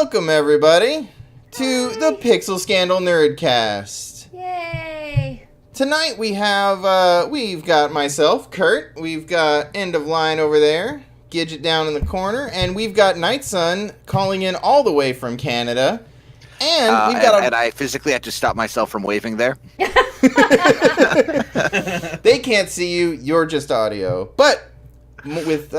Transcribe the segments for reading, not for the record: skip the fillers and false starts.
Welcome, everybody, to the Pixel Scandal Nerdcast. Yay! Tonight we have, we've got myself, Kurt, we've got End of Line over there, Gidget down in the corner, and we've got Night Sun calling in all the way from Canada. And we've got and I physically had to stop myself from waving there. They can't see you, you're just audio. But with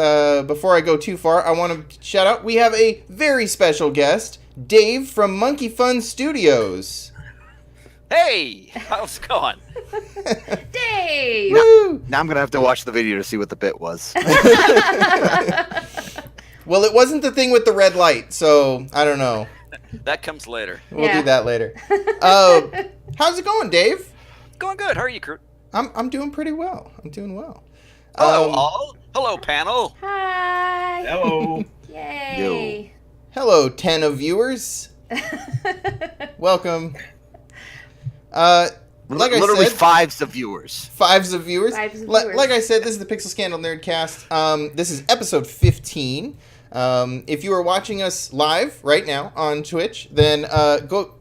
before I go too far, I want to shout out, we have a very special guest, Dave from Monkeyfun Studios. Hey, how's it going? Dave! Woo! Now I'm going to have to watch the video to see what the bit was. Well, it wasn't the thing with the red light, so I don't know. That comes later. We'll do that later. How's it going, Dave? Going good. How are you, Kurt? I'm doing pretty well. I'm doing well. Hello, all. Hello, panel. Hi! Hello. Yay! Hello, 10 of viewers. Welcome. Like Literally I said, fives of viewers. fives of viewers. Fives of viewers. Like I said, this is the Pixel Scandal Nerdcast. This is episode 15. If you are watching us live right now on Twitch, then go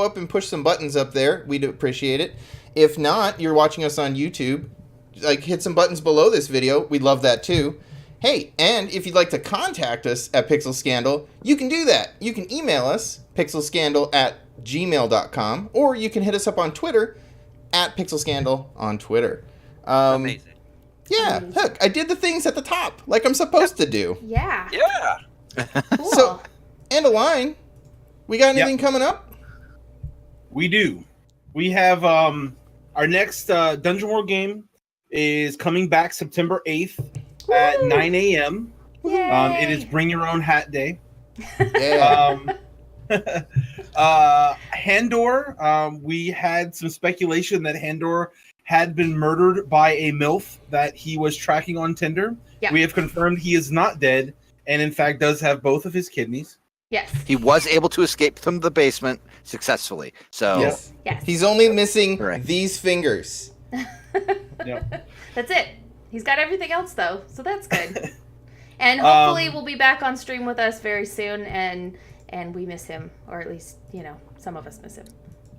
up and push some buttons up there. We'd appreciate it. If not, you're watching us on YouTube, hit some buttons below this video. We'd love that too. Hey, and if you'd like to contact us at Pixel Scandal, you can do that. You can email us, pixelscandal@gmail.com, or you can hit us up on Twitter, @pixelscandal on Twitter. Amazing. Yeah, look, I did the things at the top, like I'm supposed to do. Yeah. Yeah. Cool. So, and a line, we got anything coming up? We do. We have our next Dungeon World game is coming back September 8th at 9 a.m. Yay! It is Bring Your Own Hat Day. Yeah. Handor, we had some speculation that Handor had been murdered by a MILF that he was tracking on Tinder. Yeah. We have confirmed he is not dead, and in fact does have both of his kidneys. Yes. He was able to escape from the basement successfully. So Yes. Yes. He's only missing Correct. these fingers. Yep. That's it. He's got everything else, though, so that's good. And hopefully we'll be back on stream with us very soon, and we miss him, or at least, some of us miss him.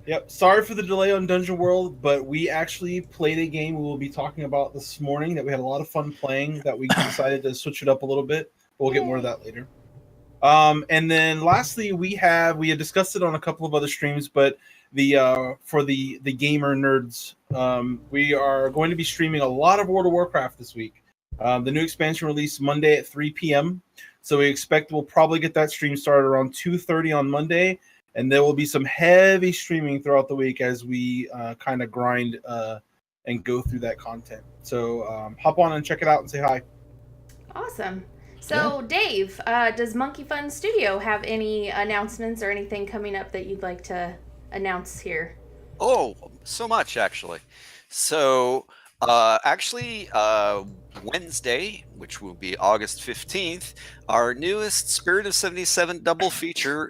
Yep. Sorry for the delay on Dungeon World, but we actually played a game we will be talking about this morning that we had a lot of fun playing, that we decided to switch it up a little bit. We'll get more of that later. And then lastly, we had discussed it on a couple of other streams, but for the gamer nerds, we are going to be streaming a lot of World of Warcraft this week. The new expansion released Monday at 3 p.m. So we expect we'll probably get that stream started around 2:30 on Monday. And there will be some heavy streaming throughout the week as we kind of grind and go through that content. So hop on and check it out and say hi. Awesome. So, Dave, does Monkeyfun Studio have any announcements or anything coming up that you'd like to announce here? Oh, so much, actually. So, Wednesday, which will be August 15th, our newest Spirit of 77 double feature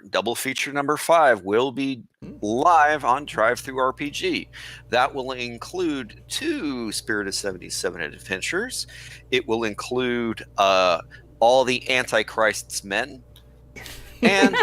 number 5, will be live on Drive-Thru-RPG. That will include 2 Spirit of 77 adventures. It will include all the Antichrists men and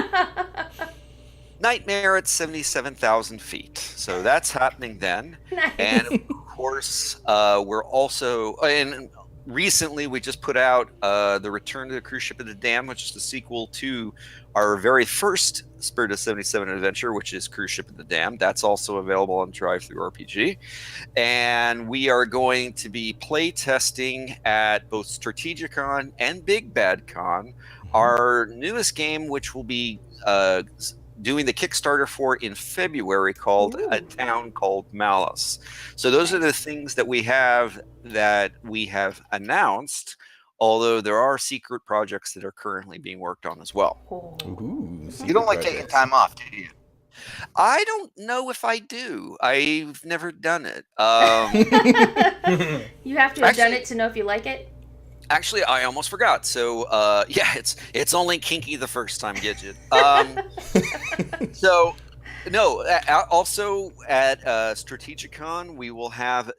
Nightmare at 77,000 feet. So that's happening then. Nice. And of course, we're also, and recently we just put out the Return to the Cruise Ship of the Dam, which is the sequel to our very first Spirit of 77 adventure, which is Cruise Ship of the Dam. That's also available on Drive-Thru-RPG. And we are going to be playtesting at both Strategicon and Big Bad Con, our newest game, which will be doing the Kickstarter for in February, called A Town Called Malice. So those are the things that we have announced, although there are secret projects that are currently being worked on as well. Ooh, you don't like taking time off, do you? I don't know if I do. I've never done it. You have to have done it to know if you like it? Actually, I almost forgot. So, it's only kinky the first time, Gidget. So, no. Also at Strategicon, we will have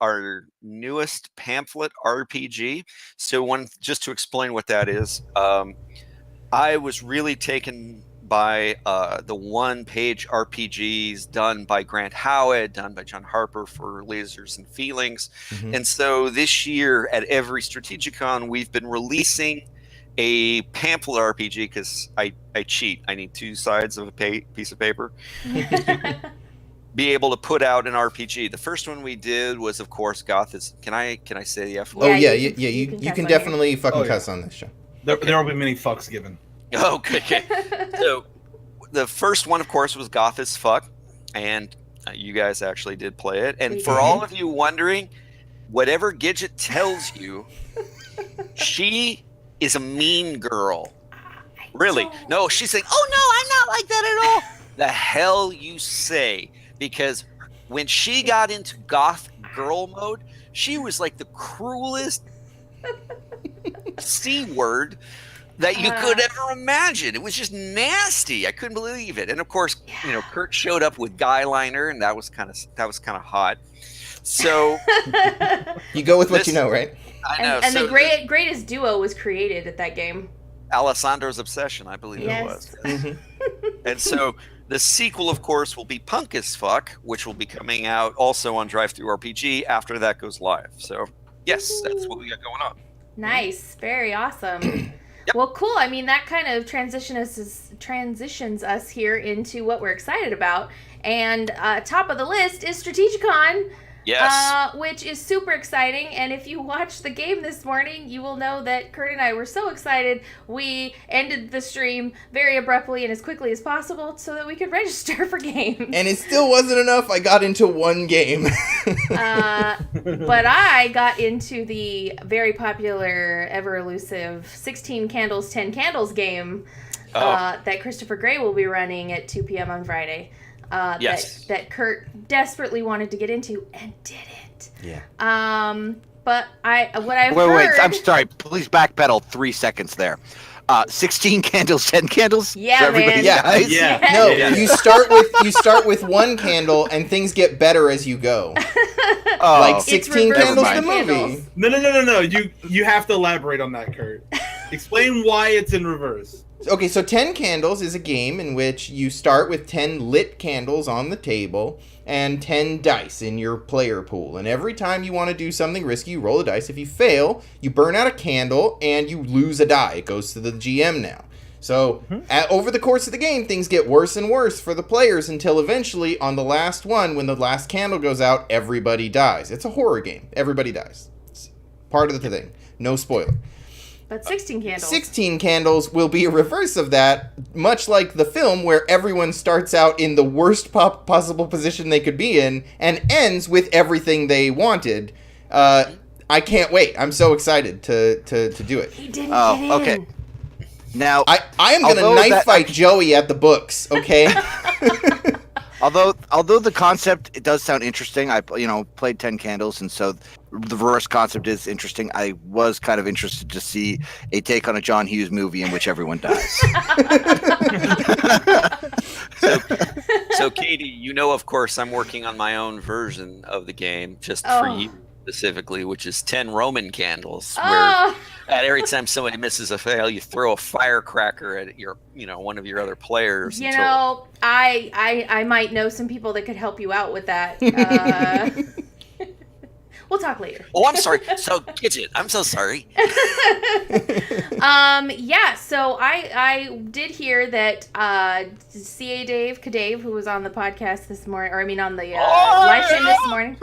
our newest pamphlet RPG. So, just to explain what that is, I was really taken by the one-page RPGs done by Grant Howitt, done by John Harper for Lasers and Feelings. And so this year at every Strategicon, we've been releasing a pamphlet RPG because I cheat. I need two sides of a piece of paper. Be able to put out an RPG. The first one we did was, of course, Gothis. Can I say the F word? Oh yeah, you can definitely fucking cuss on this show. There will be many fucks given. Okay. So the first one, of course, was Goth as fuck, and you guys actually did play it. And for all of you wondering, whatever Gidget tells you, she is a mean girl. Really? No, she's saying, "Oh no, I'm not like that at all." The hell you say? Because when she got into goth girl mode, she was like the cruelest C word that you could ever imagine. It was just nasty. I couldn't believe it. And of course, Kurt showed up with guy liner, and that was kind of hot. So you go with what you know, right? I know. And the greatest duo was created at that game. Alessandro's Obsession, I believe it was. And so the sequel, of course, will be Punk as Fuck, which will be coming out also on Drive-Thru-RPG after that goes live. So, yes, that's what we got going on. Nice. Very awesome. Well, cool. I mean, that kind of transitions us here into what we're excited about. And top of the list is Strategicon. Yes. Which is super exciting. And if you watched the game this morning, you will know that Kurt and I were so excited. We ended the stream very abruptly and as quickly as possible so that we could register for games. And it still wasn't enough. I got into one game. But I got into the very popular, ever elusive 16 Candles, 10 Candles game that Christopher Gray will be running at 2 p.m. on Friday. That Kurt desperately wanted to get into and didn't. Yeah. But what I've Wait, heard... I'm sorry. Please backpedal 3 seconds there. 16 candles, 10 candles? Yeah, so everybody man. dies? Yeah. No, you start with one candle and things get better as you go. Like 16 Candles the movie. No. You have to elaborate on that, Kurt. Explain why it's in reverse. Okay, so 10 Candles is a game in which you start with 10 lit candles on the table and 10 dice in your player pool. And every time you want to do something risky, you roll a dice. If you fail, you burn out a candle and you lose a die. It goes to the GM now. So over the course of the game, things get worse and worse for the players until eventually on the last one, when the last candle goes out, everybody dies. It's a horror game. Everybody dies. It's part of the thing. No spoiler. But 16 Candles. 16 Candles will be a reverse of that, much like the film where everyone starts out in the worst possible position they could be in and ends with everything they wanted. I can't wait. I'm so excited to do it. He didn't get in. Okay. Now, I am going to knife fight Joey at the books, okay? Although the concept, it does sound interesting. I played 10 Candles, and so the reverse concept is interesting. I was kind of interested to see a take on a John Hughes movie in which everyone dies. So Katie, of course, I'm working on my own version of the game just for you specifically, which is 10 Roman candles, where at every time somebody misses a fail, you throw a firecracker at your, one of your other players. I might know some people that could help you out with that. We'll talk later. Oh, I'm sorry. So, Kizzia, I'm so sorry. So I did hear that CA Dave Kadave, who was on the podcast this morning, on the live stream this morning.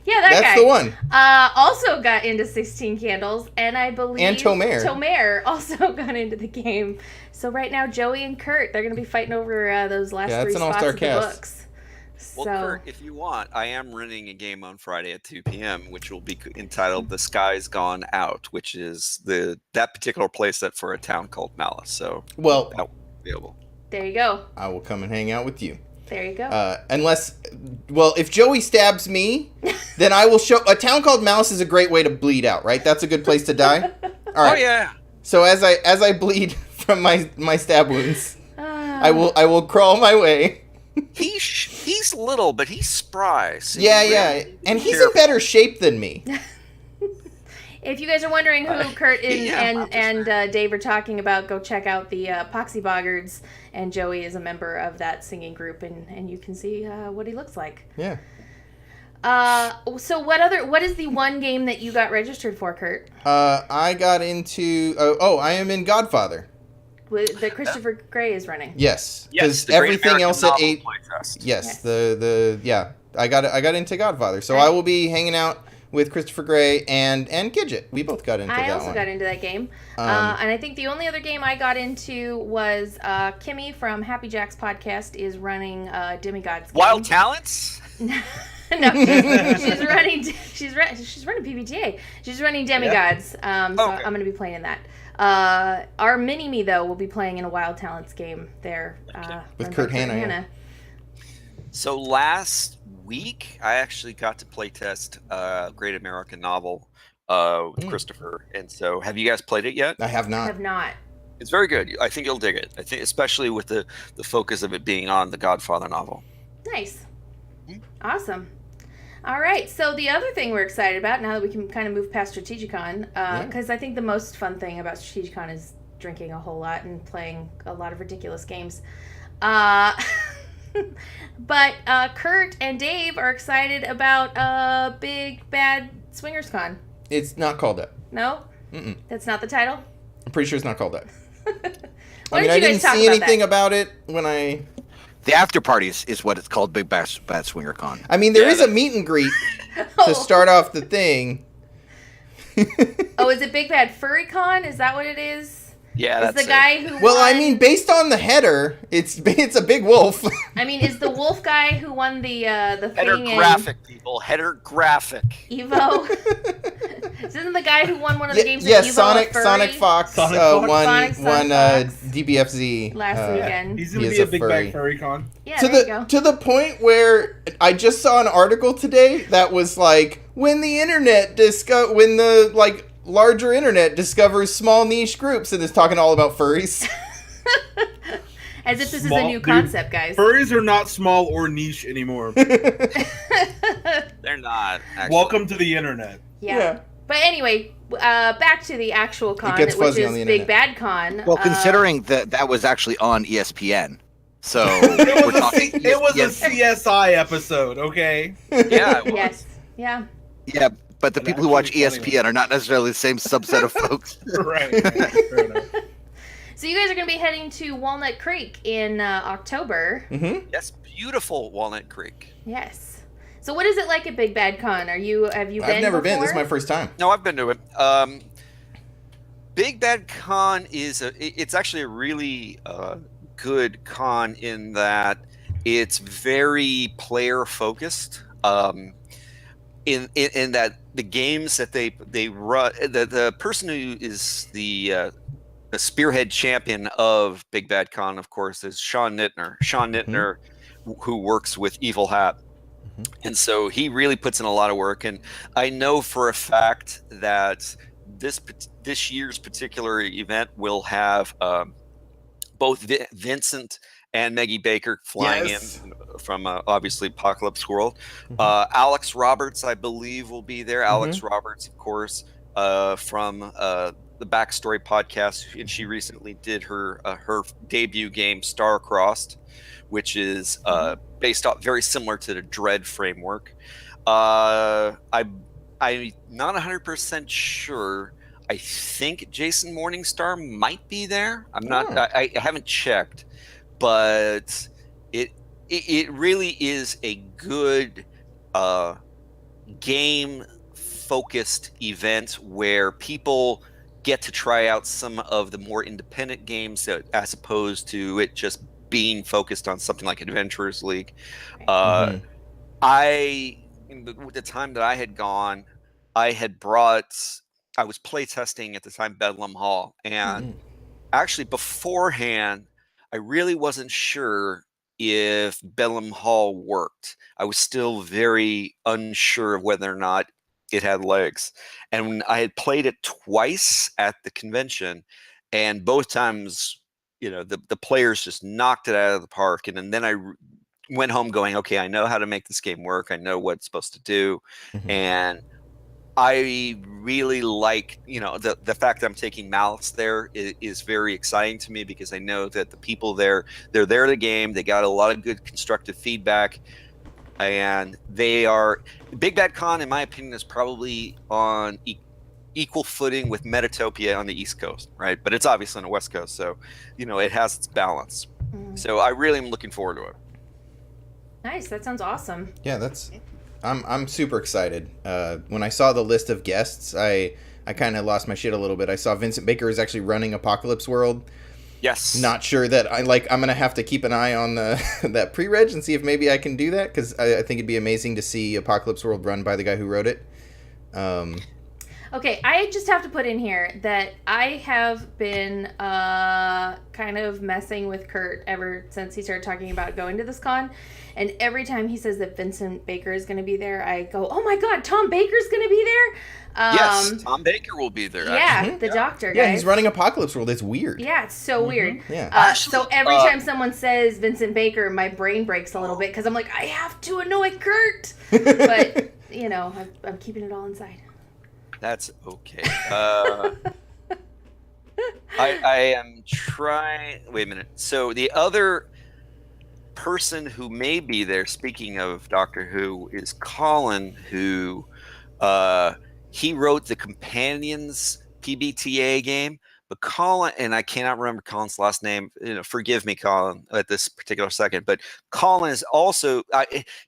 Yeah, that guy. That's the one. Also got into 16 Candles, and I believe and Tomer also got into the game. So right now, Joey and Kurt, they're going to be fighting over those last 3 spots of the books. Well, Kurt, if you want, I am running a game on Friday at 2 p.m., which will be entitled "The Sky's Gone Out," which is that particular playset for a town called Malice. So, that will be available. There you go. I will come and hang out with you. There you go. If Joey stabs me, then I will show. A town called Malice is a great way to bleed out, right? That's a good place to die. All right. Oh yeah. So as I bleed from my stab wounds, I will crawl my way. He's little, but he's spry. So yeah, and he's in better shape than me. If you guys are wondering who Kurt and Dave are talking about, go check out the Poxy Boggards, and Joey is a member of that singing group, and you can see what he looks like. Yeah. So what is the one game that you got registered for, Kurt? I got into. I am in Godfather. That Christopher Gray is running. Yes, Yes, because everything else at 8. Playtest. Yes, I got into Godfather, so I will be hanging out with Christopher Gray and Kizzia. We both got into that one. I also got into that game, and I think the only other game I got into was Kimmy from Happy Jack's podcast is running Demigods game. Wild Talents. No, she's running PBTA. She's running Demigods. So I'm going to be playing in that. Our mini me though will be playing in a Wild Talents game there with Kurt Hanna. Yeah. So last week I actually got to playtest Great American Novel with Christopher, and so have you guys played it yet? I have not. I have not. It's very good. I think you'll dig it. I think especially with the focus of it being on the Godfather novel. Nice. Awesome. All right, so the other thing we're excited about, now that we can kind of move past Strategicon, because I think the most fun thing about Strategicon is drinking a whole lot and playing a lot of ridiculous games. But Kurt and Dave are excited about Big Bad Swingers Con. It's not called that. No? Mm-mm. That's not the title? I'm pretty sure it's not called that. I didn't see anything about it when I... The after party is what it's called, Big Bad Swinger Con. I mean, there is a meet and greet to start off the thing. Oh, is it Big Bad Furry Con? Is that what it is? Yeah, that's the guy who Well, won... I mean, based on the header, it's a big wolf. I mean, is the wolf guy who won the header thing graphic, people. Header graphic. Evo? Isn't the guy who won one of the games yes, at Evo Sonic Fox won DBFZ last weekend. He's going to be a Big Bad Furry Con. Yeah, there you go. To the point where I just saw an article today that was like, when the larger internet discovers small niche groups, and is talking all about furries. As if this is a new concept, guys. Furries are not small or niche anymore. They're not. Actually. Welcome to the internet. Yeah. But anyway, back to the actual con, gets which fuzzy is on the Big internet. Bad Con. Well, considering that was actually on ESPN, so it was a CSI episode, okay? Yeah, it was. Yes. Yeah. Yeah, but the people who watch funny ESPN are not necessarily the same subset of folks. Right. Fair enough. So you guys are going to be heading to Walnut Creek in October. Mm-hmm. Yes, beautiful Walnut Creek. Yes. So what is it like at Big Bad Con? Have you been? I've never been. This is before? my first time. No, I've been to it. Big Bad Con it's actually a really good con in that it's very player focused. In that the games that they run, the person who is the spearhead champion of Big Bad Con, of course, is Sean Nittner. Sean Nittner, who works with Evil Hat. And so he really puts in a lot of work, and I know for a fact that this year's particular event will have both Vincent and Maggie Baker flying in from obviously Apocalypse World. Alex Roberts, I believe, will be there. Alex Roberts, of course, from the Backstory podcast, and she recently did her debut game Star-Crossed, which is based off very similar to the Dread framework. I'm not 100% sure. I think Jason Morningstar might be there. I'm not. I haven't checked, but it really is a good game focused event where people get to try out some of the more independent games as opposed to it just being focused on something like Adventurers League. The time that I had gone, I was playtesting at the time Bedlam Hall, and actually beforehand, I really wasn't sure if Bedlam Hall worked. I was still very unsure of whether or not it had legs. And when I had played it twice at the convention, and both times, the players just knocked it out of the park. And then I went home going, okay, I know how to make this game work. I know what it's supposed to do. And I really like, the fact that I'm taking Malice there is very exciting to me, because I know that the people there, they're there to game. They got a lot of good constructive feedback, and they are Big Bad Con, in my opinion, is probably on equal footing with Metatopia on the East Coast, right? But it's obviously on the West Coast, so it has its balance. So I really am looking forward to it. Nice, that sounds awesome. Yeah, I'm super excited. When I saw the list of guests, I kind of lost my shit a little bit. I saw Vincent Baker is actually running Apocalypse World. Yes. Not sure that I'm gonna have to keep an eye on that pre-reg and see if maybe I can do that, because I think it'd be amazing to see Apocalypse World run by the guy who wrote it. Okay, I just have to put in here that I have been kind of messing with Kurt ever since he started talking about going to this con. And every time he says that Vincent Baker is going to be there, I go, oh my God, Tom Baker's going to be there? Yes, Tom Baker will be there. Yeah, the doctor, guys. Yeah, he's running Apocalypse World. It's weird. Yeah, it's so weird. Yeah. So every time someone says Vincent Baker, my brain breaks a little bit, because I'm like, I have to annoy Kurt. But, I'm keeping it all inside. That's okay. I am trying. Wait a minute. So the other person who may be there, speaking of Doctor Who, is Colin, who he wrote the Companions PBTA game. But Colin, and I cannot remember Colin's last name. Forgive me, Colin, at this particular second. But Colin is also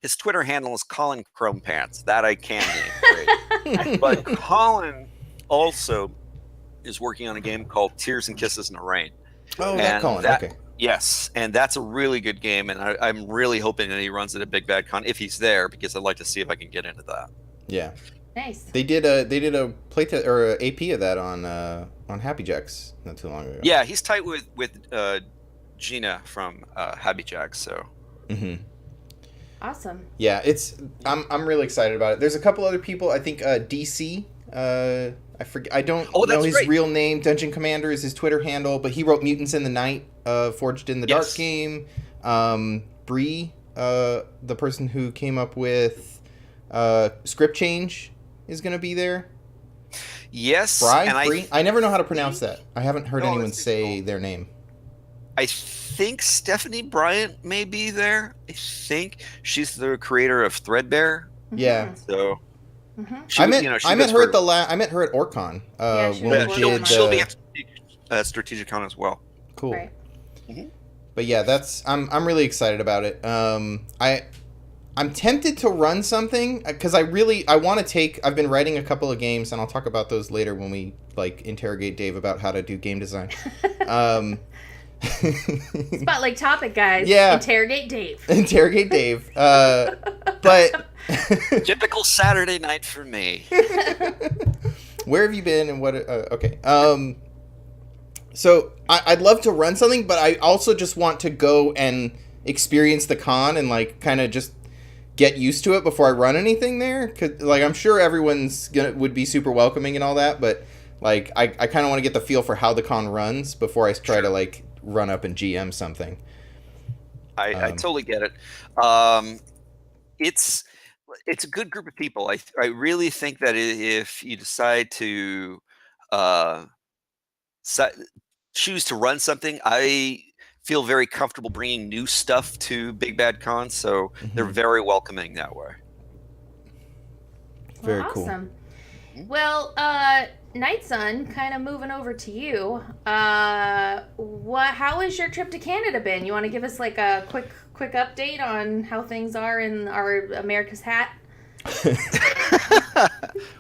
his Twitter handle is Colin Chrome Pants. That I can name. Right? But Colin also is working on a game called Tears and Kisses in the Rain. Oh, that Colin. Okay. Yes, and that's a really good game, and I'm really hoping that he runs it at Big Bad Con if he's there, because I'd like to see if I can get into that. Yeah. Nice. They did a playtest or a AP of that on Happy Jacks not too long ago. Yeah, he's tight with Gina from Happy Jacks, so. Mm-hmm. Awesome. Yeah, I'm really excited about it. There's a couple other people. I think DC. I forget. I don't know his real name. Dungeon Commander is his Twitter handle, but he wrote Mutants in the Night, Forged in the Dark game. Bree, the person who came up with Script Change, is going to be there. Yes. Bree? I never know how to pronounce that. I haven't heard anyone say their name. I think Stephanie Bryant may be there. I think she's the creator of Threadbare. Yeah. So. Mm-hmm. I met her at OrcCon. She'll be at Strategicon as well. Cool. Right. Mm-hmm. But yeah, I'm really excited about it. I'm tempted to run something because I want to take. I've been writing a couple of games, and I'll talk about those later when we interrogate Dave about how to do game design. Spotlight topic, guys. Yeah. Interrogate Dave. Interrogate Dave. But typical Saturday night for me. Where have you been and what? Okay. So I'd love to run something, but I also just want to go and experience the con and kind of just get used to it before I run anything there. 'Cause, I'm sure everyone's would be super welcoming and all that, but I kind of want to get the feel for how the con runs before I try to run up and GM something. I totally get it. It's a good group of people. I really think that if you decide to choose to run something, I feel very comfortable bringing new stuff to Big Bad Con, so they're very welcoming that way. Very awesome. Cool. Well, Night Sun, kind of moving over to you. How has your trip to Canada been? You want to give us a quick update on how things are in our America's hat?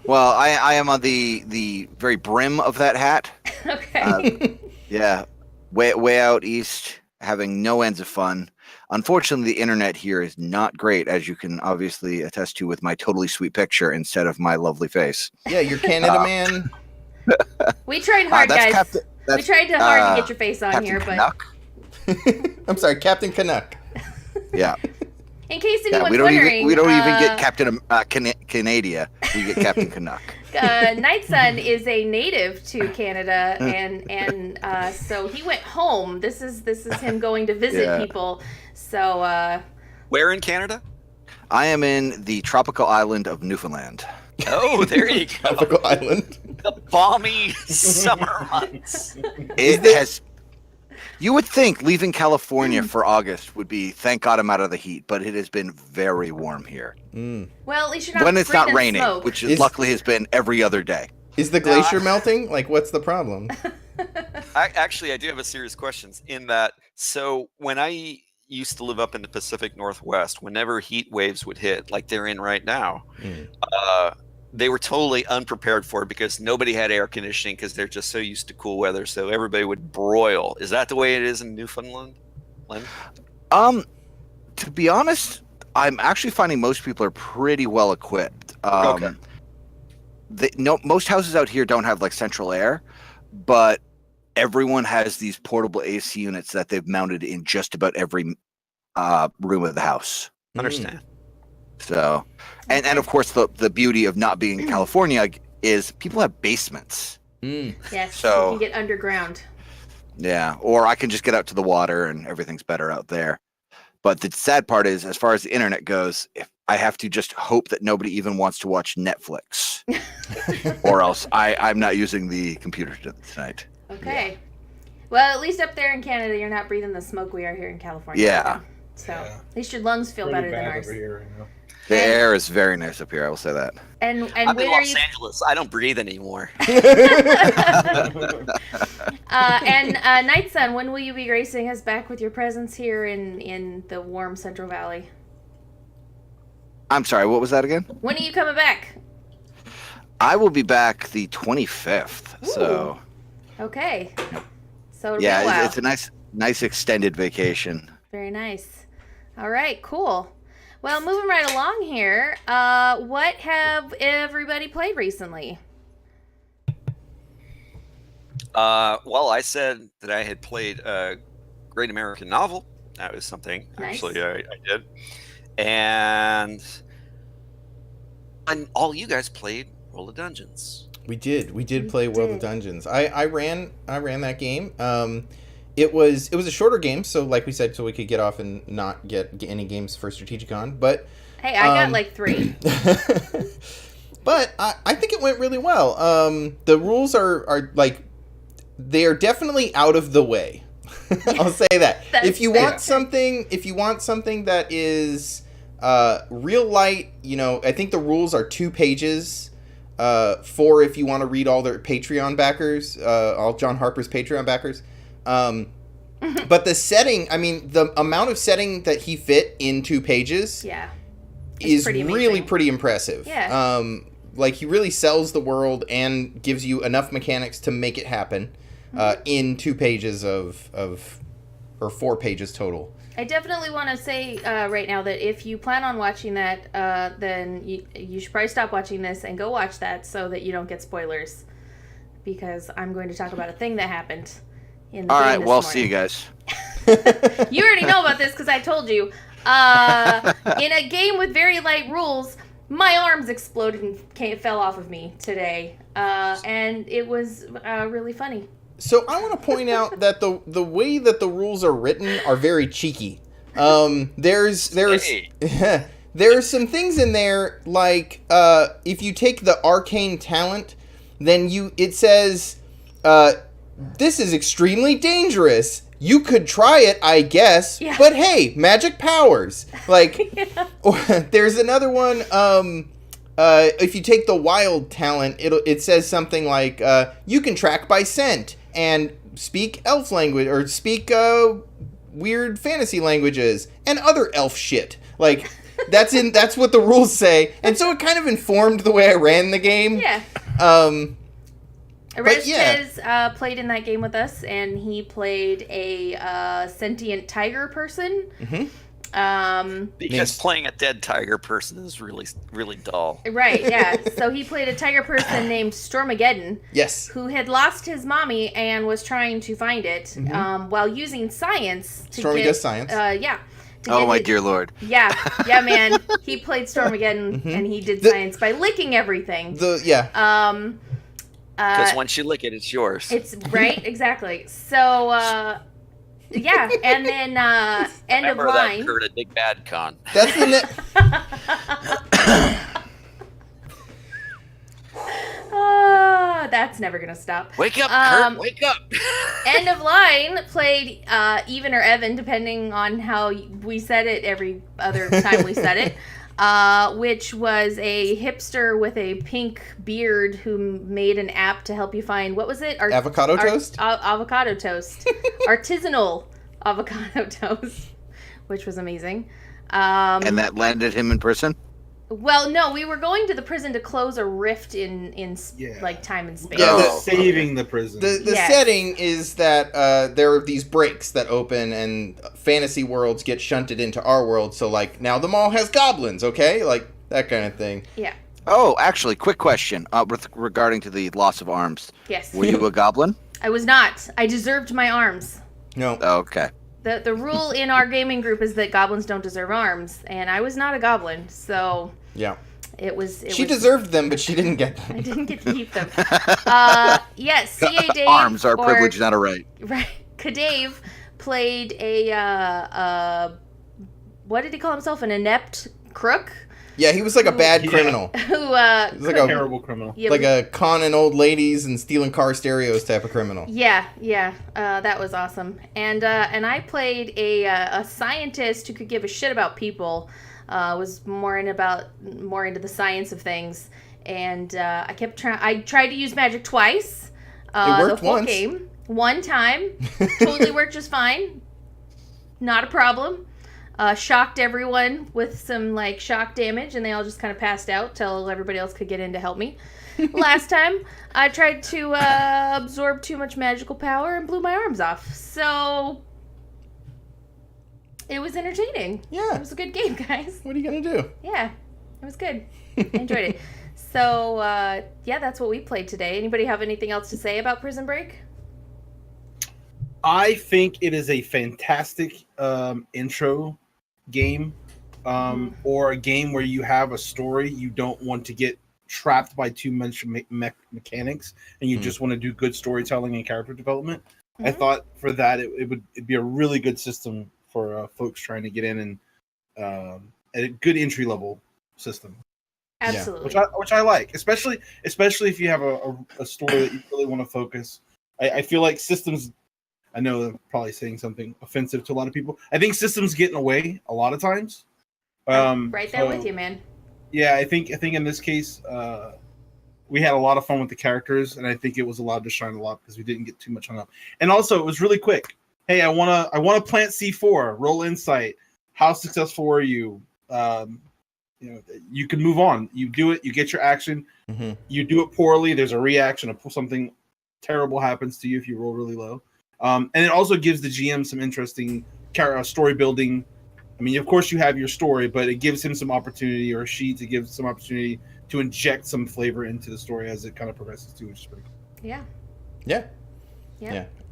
Well, I am on the very brim of that hat. Okay. Yeah, way out east, having no ends of fun. Unfortunately, the internet here is not great, as you can obviously attest to with my totally sweet picture instead of my lovely face. Yeah, you're Canada man. We tried hard, guys. We tried hard to get your face on Captain here, Canuck. but I'm sorry, Captain Canuck. Yeah. In case anyone's we don't wondering, even get Captain Canada. We get Captain Canuck. Night Sun is a native to Canada, and so he went home. This is him going to visit people. So where in Canada? I am in the tropical island of Newfoundland. Oh, there you go. Tropical island. The balmy summer months. It has. You would think leaving California for August would be, thank God I'm out of the heat, but it has been very warm here. Well, at least you're not When it's not breathing raining, smoke. which luckily has been every other day. Is the glacier melting? Like, what's the problem? I do have a serious question in that. So when I used to live up in the Pacific Northwest, whenever heat waves would hit, like they're in right now, they were totally unprepared for it because nobody had air conditioning because they're just so used to cool weather. So everybody would broil. Is that the way it is in Newfoundland? To be honest, I'm actually finding most people are pretty well equipped. Okay. Most houses out here don't have like central air, but everyone has these portable AC units that they've mounted in just about every room of the house. Understand. So, and of course, the beauty of not being in California is people have basements. Yes, So- you can get underground. Yeah, or I can just get out to the water and everything's better out there. But the sad part is, as far as the internet goes, if I have to just hope that nobody even wants to watch Netflix, or else I'm not using the computer tonight. Okay. Well, at least up there in Canada, you're not breathing the smoke we are here in California. Yeah. So Yeah. at least your lungs feel Pretty better than bad ours. over here, you know. The air is very nice up here. I will say that. And I'm when in are Los you? Angeles. I don't breathe anymore. Night Sun, when will you be gracing us back with your presence here in the warm Central Valley? I'm sorry. What was that again? When are you coming back? I will be back the 25th. So Okay. So it'll yeah, be a while. it's a nice extended vacation. Very nice. All right, cool. Well, moving right along here, what have everybody played recently? Well, I said that I had played a Great American Novel. That was something Nice. actually I did, and all you guys played Roll of Dungeons. We did play World of Dungeons. I ran that game. It was a shorter game, so like we said, so we could get off and not get any games for Strategicon. But Hey, I got like 3. but I think it went really well. The rules are like, they are definitely out of the way. I'll say that. If you want something that is real light, I think the rules are 2 pages. For if you want to read all their Patreon backers, all John Harper's Patreon backers. But the setting, the amount of setting that he fit in 2 pages is really pretty impressive. Yeah. Like, he really sells the world and gives you enough mechanics to make it happen in 2 pages or 4 pages total. I definitely want to say right now that if you plan on watching that, then you should probably stop watching this and go watch that so that you don't get spoilers. Because I'm going to talk about a thing that happened in the All game right, this well, morning. see you guys. You already know about this because I told you. In a game with very light rules, my arms exploded and fell off of me today. And it was really funny. So I want to point out that the way that the rules are written are very cheeky. There's there are some things in there like if you take the arcane talent, then it says this is extremely dangerous. You could try it, I guess, but hey, magic powers. Like, there's another one. If you take the wild talent, it says something like you can track by scent and speak elf language or speak weird fantasy languages and other elf shit. Like, that's what the rules say, and so it kind of informed the way I ran the game. Yeah. Rez played in that game with us, and he played a sentient tiger person. Because playing a dead tiger person is really, really dull. Right, yeah. So he played a tiger person named Stormageddon. Yes. Who had lost his mommy and was trying to find it while using science to Stormy does science. Oh, my dear Lord. Yeah, man. He played Stormageddon, and he did science by licking everything. Because once you lick it, it's yours. It's right, exactly. So, yeah, and then end of line. That Kurt a big bad con. That's the That's never gonna stop. Wake up, Kurt! Wake up! End of Line played Even or Evan, depending on how we said it every other time we said it. Which was a hipster with a pink beard who made an app to help you find, what was it? Avocado toast? Avocado toast. Artisanal avocado toast, which was amazing. And that landed him in prison? Well, no, we were going to the prison to close a rift in like time and space. Yeah, saving the prison. The setting is that there are these breaks that open and fantasy worlds get shunted into our world. So, like, now the mall has goblins, okay? Like, that kind of thing. Yeah. Oh, actually, quick question regarding to the loss of arms. Yes. Were you a goblin? I was not. I deserved my arms. No. Okay. The rule in our gaming group is that goblins don't deserve arms, and I was not a goblin, so yeah, she deserved them, but she didn't get them. I didn't get to keep them. Yes, CA Dave. Arms are a privilege, not a right. Right. Kadave played a what did he call himself? An inept crook. Yeah, he was like a bad criminal. Who he was like a terrible criminal. Yeah, like a conning old ladies and stealing car stereos type of criminal. Yeah. That was awesome. And I played a scientist who could give a shit about people. Was more into the science of things. And I tried to use magic twice. It worked the whole once. game. One time. Totally worked just fine. Not a problem. Shocked everyone with some like shock damage, and they all just kind of passed out till everybody else could get in to help me. Last time, I tried to absorb too much magical power and blew my arms off. So it was entertaining. Yeah, it was a good game, guys. What are you gonna do? Yeah, it was good. I enjoyed it. So yeah, that's what we played today. Anybody have anything else to say about Prison Break? I think it is a fantastic intro game, or a game where you have a story. You don't want to get trapped by too much mechanics, and you just want to do good storytelling and character development. I thought for that it'd be a really good system for folks trying to get in, and a good entry level system. Absolutely, which I like, especially if you have a story that you really want to focus. I feel like systems. I know I'm probably saying something offensive to a lot of people. I think systems get in the way a lot of times. Right there with you, man. Yeah, I think in this case, we had a lot of fun with the characters, and I think it was allowed to shine a lot because we didn't get too much hung up. And also, it was really quick. Hey, I wanna plant C4. Roll insight. How successful were you? You can move on. You do it. You get your action. Mm-hmm. You do it poorly. There's a reaction. Of something terrible happens to you if you roll really low. And it also gives the GM some interesting story building. I mean, of course, you have your story, but it gives him some opportunity, or she to give some opportunity to inject some flavor into the story as it kind of progresses too, which is pretty cool. Yeah.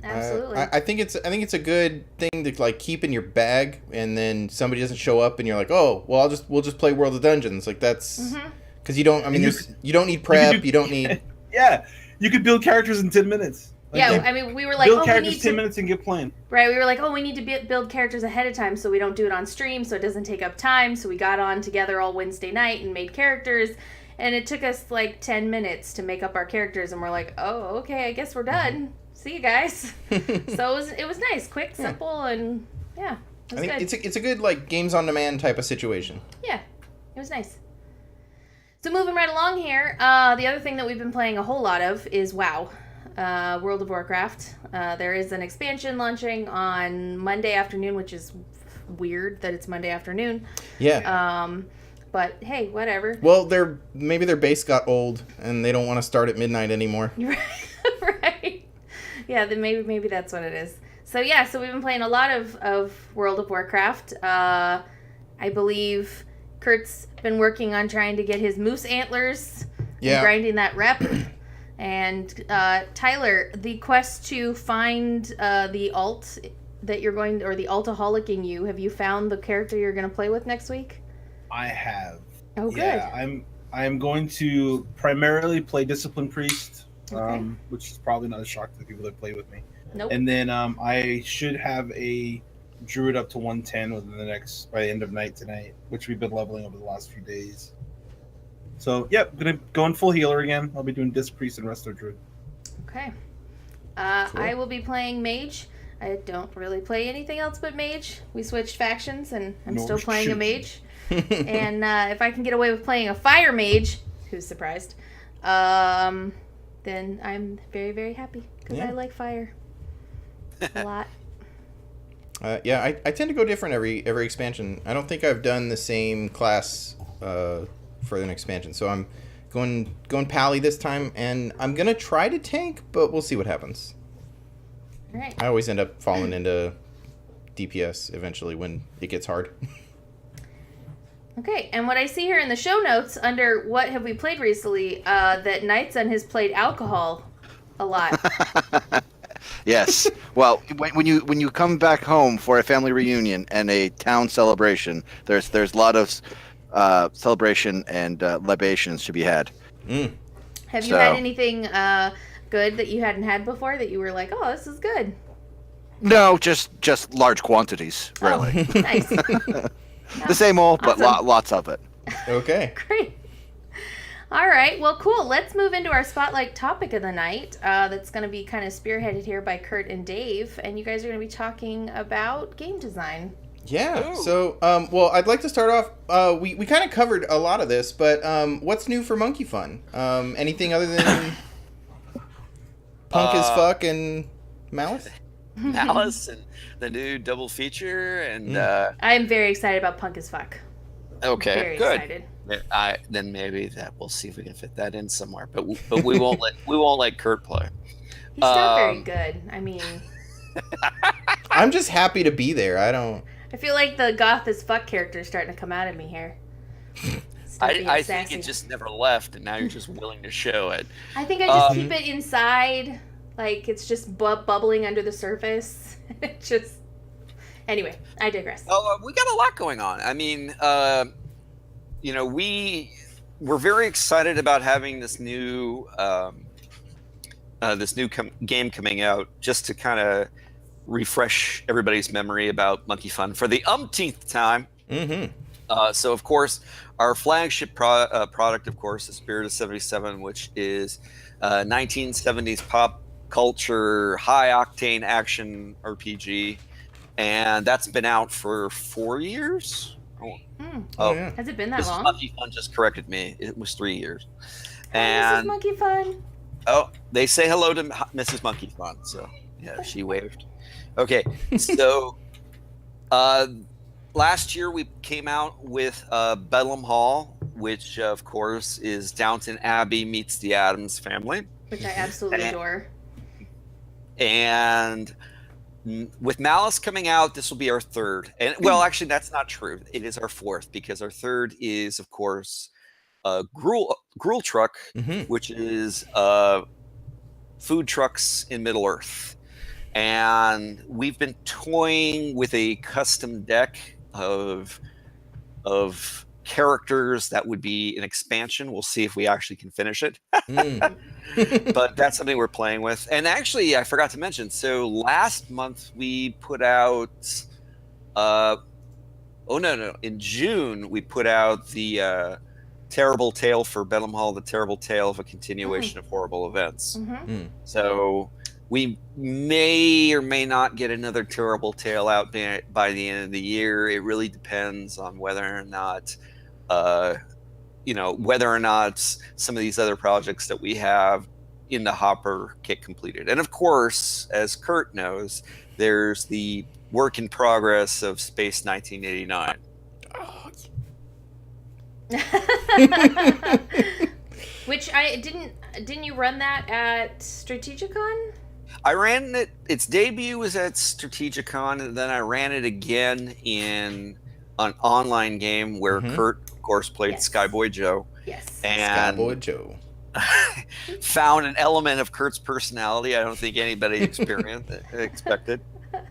Absolutely. I think it's a good thing to like keep in your bag, and then somebody doesn't show up, and you're like, oh, well, we'll just play World of Dungeons. Like that's because you don't. I mean, you don't need prep. You don't need. Yeah, you could build characters in 10 minutes. I mean, we were like, build characters 10 minutes and get playing. Right, we were like, we need to build characters ahead of time so we don't do it on stream, so it doesn't take up time. So we got on together all Wednesday night and made characters, and it took us like 10 minutes to make up our characters, and we're like, oh, okay, I guess we're done. See you guys. So it was nice, quick, simple, and yeah, it was I think good. it's a good like games on demand type of situation. Yeah, it was nice. So moving right along here, the other thing that we've been playing a whole lot of is WoW. World of Warcraft. There is an expansion launching on Monday afternoon, which is weird that it's Monday afternoon. Yeah. But hey, whatever. Well, maybe their base got old and they don't want to start at midnight anymore. Right. Yeah, then maybe that's what it is. So yeah, we've been playing a lot of World of Warcraft. I believe Kurt's been working on trying to get his moose antlers and grinding that rep. And Tyler, the quest to find the alt that you're going to, or the altaholic in you, have you found the character you're going to play with next week? I have. Oh, good. Yeah, I'm going to primarily play Discipline Priest, which is probably not a shock to the people that play with me. Nope. And then I should have a druid up to 110 by the end of night tonight, which we've been leveling over the last few days. So, I'm going to go in full healer again. I'll be doing Disc Priest and Resto Druid. Okay. Cool. I will be playing Mage. I don't really play anything else but Mage. We switched factions, and I'm still playing a Mage. And if I can get away with playing a Fire Mage, who's surprised, then I'm very, very happy because I like fire a lot. Yeah, I tend to go different every expansion. I don't think I've done the same class for an expansion, so I'm going Pally this time, and I'm gonna try to tank, but we'll see what happens. All right. I always end up falling into DPS eventually when it gets hard. Okay, and what I see here in the show notes under what have we played recently, that Nightsun has played alcohol a lot. Yes. Well, when you come back home for a family reunion and a town celebration, there's a lot of celebration and libations to be had. Have you had anything good that you hadn't had before that you were like, oh, this is good? No, just large quantities, really. Oh, nice. The same old, but Awesome. lots of it. Okay. Great. All right. Well, cool. Let's move into our spotlight topic of the night. That's going to be kind of spearheaded here by Kurt and Dave, and you guys are going to be talking about game design. Yeah. Ooh. So, well, I'd like to start off. We kind of covered a lot of this, but what's new for Monkey Fun? Anything other than Punk as Fuck and Malice? Malice and the new double feature, and I'm very excited about Punk as Fuck. okay, Very good. excited. Then maybe that we'll see if we can fit that in somewhere, but we won't let Kurt play. He's not very good. I mean, I'm just happy to be there. I feel like the goth as fuck character is starting to come out of me here. Stop being I think sassy. it just never left, and now you're just willing to show it. I think I just keep it inside, like it's just bubbling under the surface. It just. Anyway, I digress. Oh, we got a lot going on. I mean, we're very excited about having this new game coming out, just to kind of refresh everybody's memory about Monkey Fun for the umpteenth time. Mm-hmm. So, of course, our flagship product, of course, is Spirit of 77, which is 1970s pop culture, high-octane action RPG. And that's been out for 4 years? Yeah. Has it been that long? Monkey Fun just corrected me. It was 3 years. This is Monkey Fun. Oh, they say hello to Mrs. Monkey Fun. So, yeah, she waved. Okay, so last year we came out with Bedlam Hall, which, of course, is Downton Abbey meets the Addams Family. Which I absolutely adore. And with Malice coming out, this will be our third. And well, actually, that's not true. It is our fourth, because our third is, of course, Gruel Truck, which is food trucks in Middle Earth. And we've been toying with a custom deck of characters that would be an expansion. We'll see if we actually can finish it. But that's something we're playing with. And actually, I forgot to mention, so last month we put out in June we put out the Terrible Tale for Bedlam Hall, the Terrible Tale of a Continuation of Horrible Events. So we may or may not get another Terrible Tale out by the end of the year. It really depends on whether or not some of these other projects that we have in the hopper get completed. And of course, as Kurt knows, there's the work in progress of Space 1989. Which didn't you run that at Strategicon? I ran it. Its debut was at Strategicon, and then I ran it again in an online game where Kurt, of course, played Skyboy Joe. Yes. And Skyboy Joe. found an element of Kurt's personality I don't think anybody expected.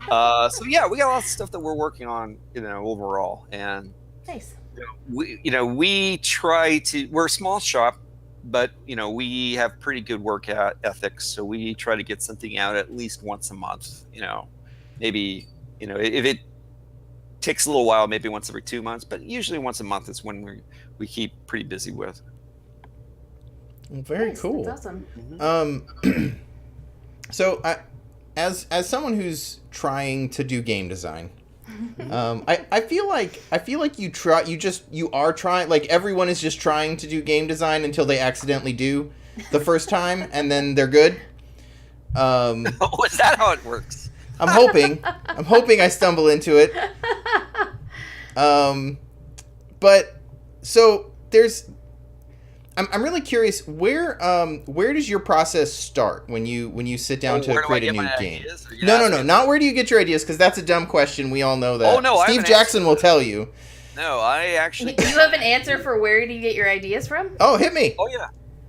So yeah, we got lots of stuff that we're working on, overall. And nice. We try to. We're a small shop, but we have pretty good work ethics, so we try to get something out at least once a month. Maybe if it takes a little while, maybe once every 2 months, but usually once a month is when we keep pretty busy with. Very nice. cool. That's awesome. So, as someone who's trying to do game design, I feel like you are trying, like everyone is just trying to do game design until they accidentally do the first time and then they're good. Is that how it works? I'm hoping I stumble into it. But so I'm really curious, where does your process start when you sit down to create a new game? No, not where do you get your ideas, because that's a dumb question. We all know that. Oh, no, Steve Jackson will tell you. No, I actually. Do you have an answer for where do you get your ideas from? Oh, hit me.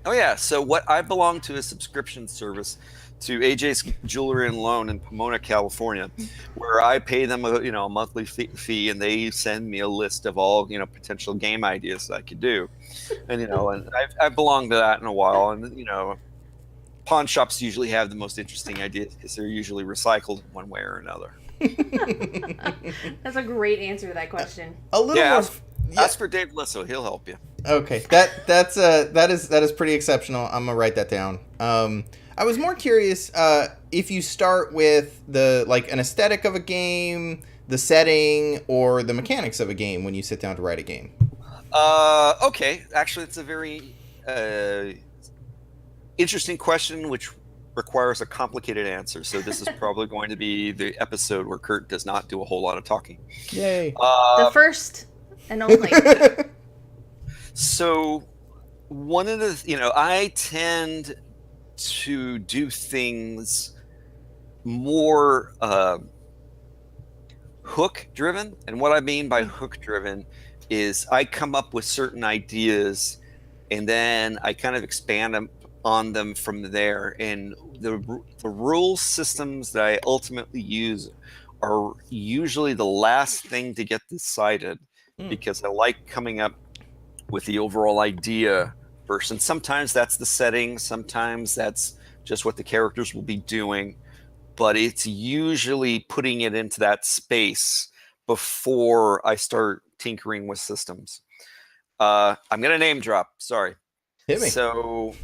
Oh yeah. So what I belong to a subscription service to AJ's Jewelry and Loan in Pomona, California, where I pay them a monthly fee, and they send me a list of all potential game ideas that I could do, and I belong to that in a while, and pawn shops usually have the most interesting ideas because they're usually recycled in one way or another. That's a great answer to that question. A little more. Ask for Dave Lisso; he'll help you. Okay, that is pretty exceptional. I'm gonna write that down. I was more curious if you start with an aesthetic of a game, the setting, or the mechanics of a game when you sit down to write a game. Okay, actually, it's a very interesting question, which requires a complicated answer. So this is probably going to be the episode where Kurt does not do a whole lot of talking. Yay! The first and only. So one of the, I tend to do things more hook driven, and what I mean by hook driven is I come up with certain ideas and then I kind of expand on them from there, and the rule systems that I ultimately use are usually the last thing to get decided because I like coming up with the overall idea first. And sometimes that's the setting, sometimes that's just what the characters will be doing, but it's usually putting it into that space before I start tinkering with systems. I'm going to name drop. Sorry. Hit me. So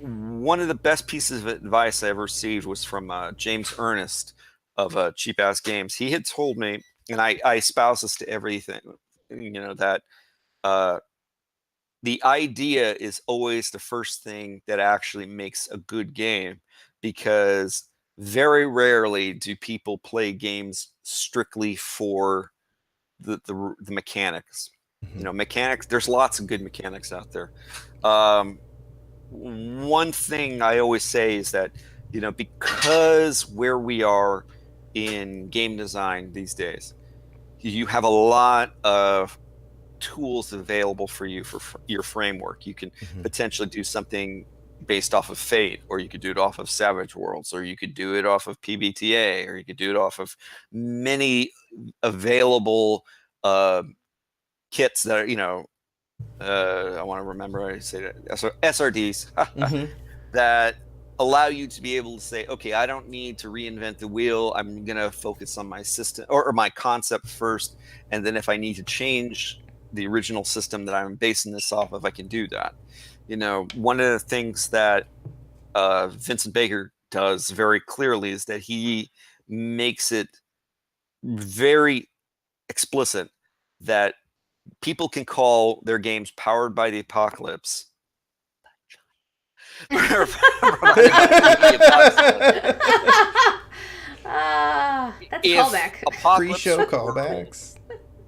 one of the best pieces of advice I ever received was from James Ernest of Cheap Ass Games. He had told me, and I espouse this to everything, that the idea is always the first thing that actually makes a good game, because very rarely do people play games strictly for the mechanics. Mm-hmm. Mechanics, there's lots of good mechanics out there. One thing I always say is that, because where we are in game design these days, you have a lot of tools available for you for your framework. You can potentially do something based off of Fate, or you could do it off of Savage Worlds, or you could do it off of PBTA, or you could do it off of many available kits that are, I want to remember I say that, SRDs that allow you to be able to say, okay, I don't need to reinvent the wheel. I'm going to focus on my system or my concept first. And then if I need to change the original system that I'm basing this off of, I can do that. One of the things that Vincent Baker does very clearly is that he makes it very explicit that people can call their games powered by the apocalypse. That's a callback. Pre-show callbacks.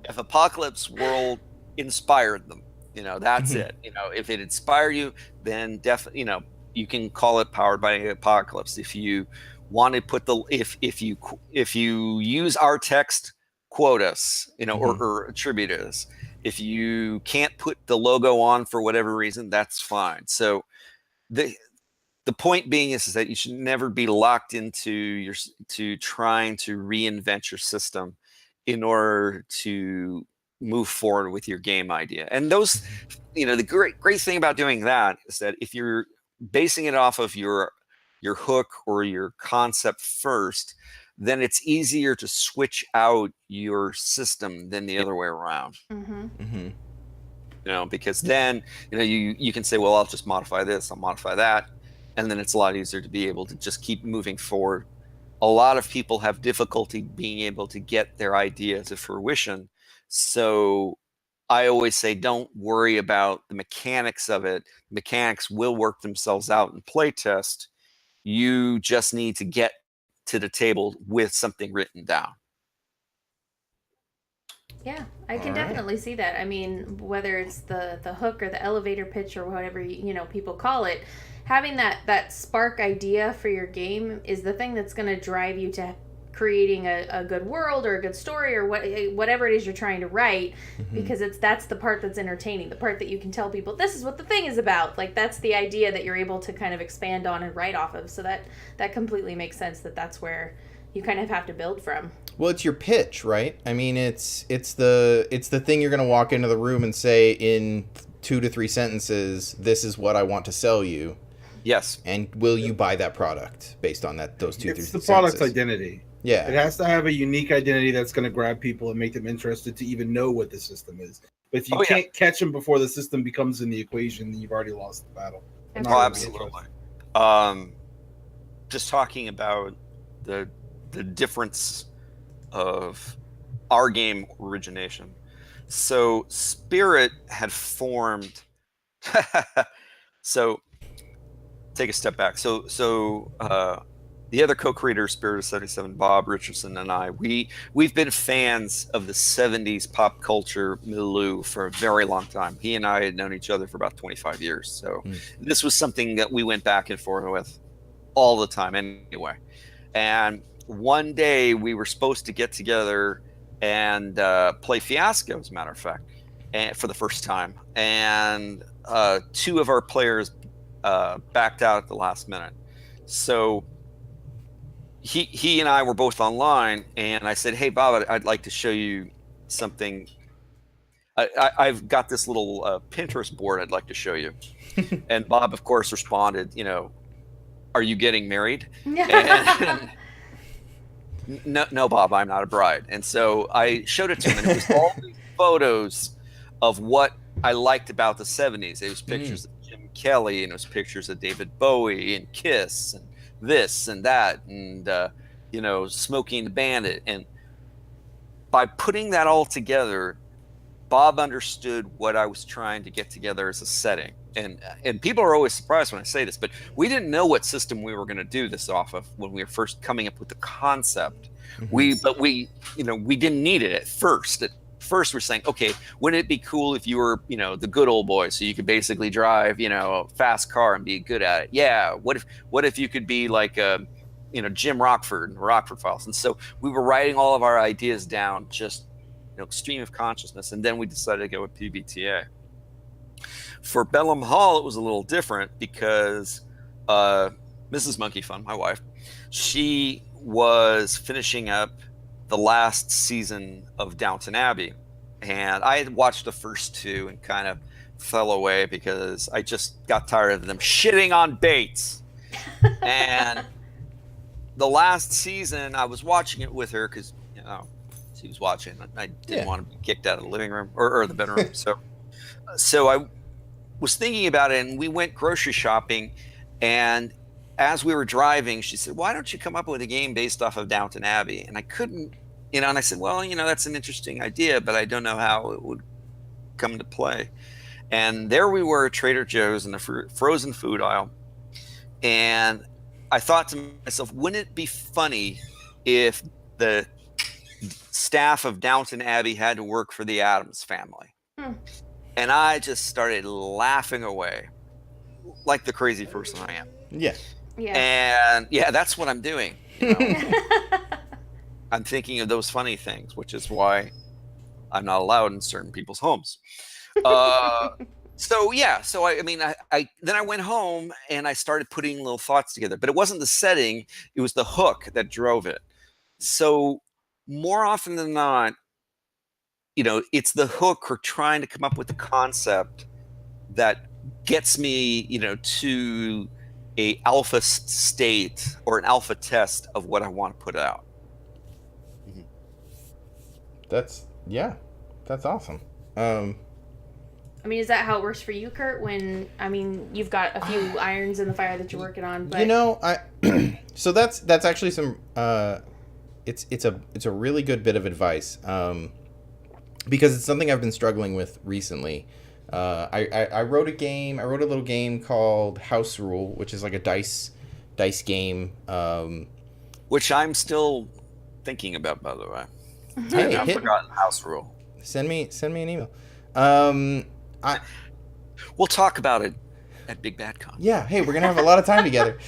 If Apocalypse World inspired them, that's it. If it inspired you, then definitely, you can call it powered by Apocalypse. If you want to put if you use our text, quote us, or attribute us. If you can't put the logo on for whatever reason, that's fine. So the point being is that you should never be locked into trying to reinvent your system in order to move forward with your game idea. And those, the great thing about doing that is that if you're basing it off of your hook or your concept first, then it's easier to switch out your system than the other way around. because then you can say, well, I'll just modify this, I'll modify that, and then it's a lot easier to be able to just keep moving forward. A lot of people have difficulty being able to get their idea to fruition, so I always say, don't worry about the mechanics of it. Mechanics will work themselves out in playtest. You just need to get to the table with something written down. Yeah, I can definitely see that. I mean, whether it's the hook or the elevator pitch or whatever people call it, having that spark idea for your game is the thing that's going to drive you to creating a good world or a good story or whatever it is you're trying to write, because that's the part that's entertaining, the part that you can tell people this is what the thing is about. Like, that's the idea that you're able to kind of expand on and write off of. So that completely makes sense, that's where you kind of have to build from. Well, it's your pitch, right? I mean, it's the thing you're going to walk into the room and say in 2 to 3 sentences, this is what I want to sell you. Yes. And will you buy that product based on those 2 to 3 sentences? It's the product's identity. Yeah. It has to have a unique identity that's going to grab people and make them interested to even know what the system is. But if you can't catch them before the system becomes in the equation, then you've already lost the battle. Absolutely. Just talking about the difference of our game origination. So Spirit had formed. So take a step back. So the other co-creator of Spirit of 77, Bob Richardson, and I, we've been fans of the 70s pop culture milieu for a very long time. He and I had known each other for about 25 years. So this was something that we went back and forth with all the time anyway. And one day we were supposed to get together and play Fiasco, as a matter of fact, and for the first time. And 2 of our players backed out at the last minute. So he and I were both online, and I said, hey, Bob, I'd like to show you something. I've got this little Pinterest board I'd like to show you. And Bob, of course, responded, are you getting married? And, no, Bob, I'm not a bride. And so I showed it to him, and it was all these photos of what I liked about the 70s. It was pictures of Jim Kelly, and it was pictures of David Bowie and Kiss and this and that, and Smokey and the Bandit. And by putting that all together, Bob understood what I was trying to get together as a setting. And people are always surprised when I say this, but we didn't know what system we were going to do this off of when we were first coming up with the concept. We didn't need it at first. At first, we're saying, okay, wouldn't it be cool if you were, the good old boy, so you could basically drive, a fast car and be good at it? Yeah. What if you could be like, Jim Rockford in the Rockford Files? And so we were writing all of our ideas down, just stream of consciousness, and then we decided to go with PBTA. For Bellum Hall, it was a little different because Mrs. Monkeyfun, my wife, she was finishing up the last season of Downton Abbey, and I had watched the first 2 and kind of fell away because I just got tired of them shitting on Bates. And the last season, I was watching it with her because she was watching. I didn't want to be kicked out of the living room or the bedroom. So I was thinking about it, and we went grocery shopping, and as we were driving, she said, why don't you come up with a game based off of Downton Abbey? And I couldn't, and I said, well, that's an interesting idea, but I don't know how it would come to play. And there we were at Trader Joe's in the frozen food aisle, and I thought to myself, wouldn't it be funny if the staff of Downton Abbey had to work for the Addams family? And I just started laughing away like the crazy person I am. Yeah. And that's what I'm doing. I'm thinking of those funny things, which is why I'm not allowed in certain people's homes. So I then I went home and I started putting little thoughts together, but it wasn't the setting, it was the hook that drove it. So more often than not, it's the hook or trying to come up with a concept that gets me, to a alpha state or an alpha test of what I want to put out. That's awesome. I mean, is that how it works for you, Kurt? When, I mean, you've got a few irons in the fire that you're working on, but... You know, so that's actually some, it's a really good bit of advice, because it's something I've been struggling with recently. I wrote a little game called House Rule, which is like a dice game. Which I'm still thinking about, by the way. Hey, I've forgotten House Rule. Send me an email. We'll talk about it at Big Bad Con. Yeah, hey, we're gonna have a lot of time together.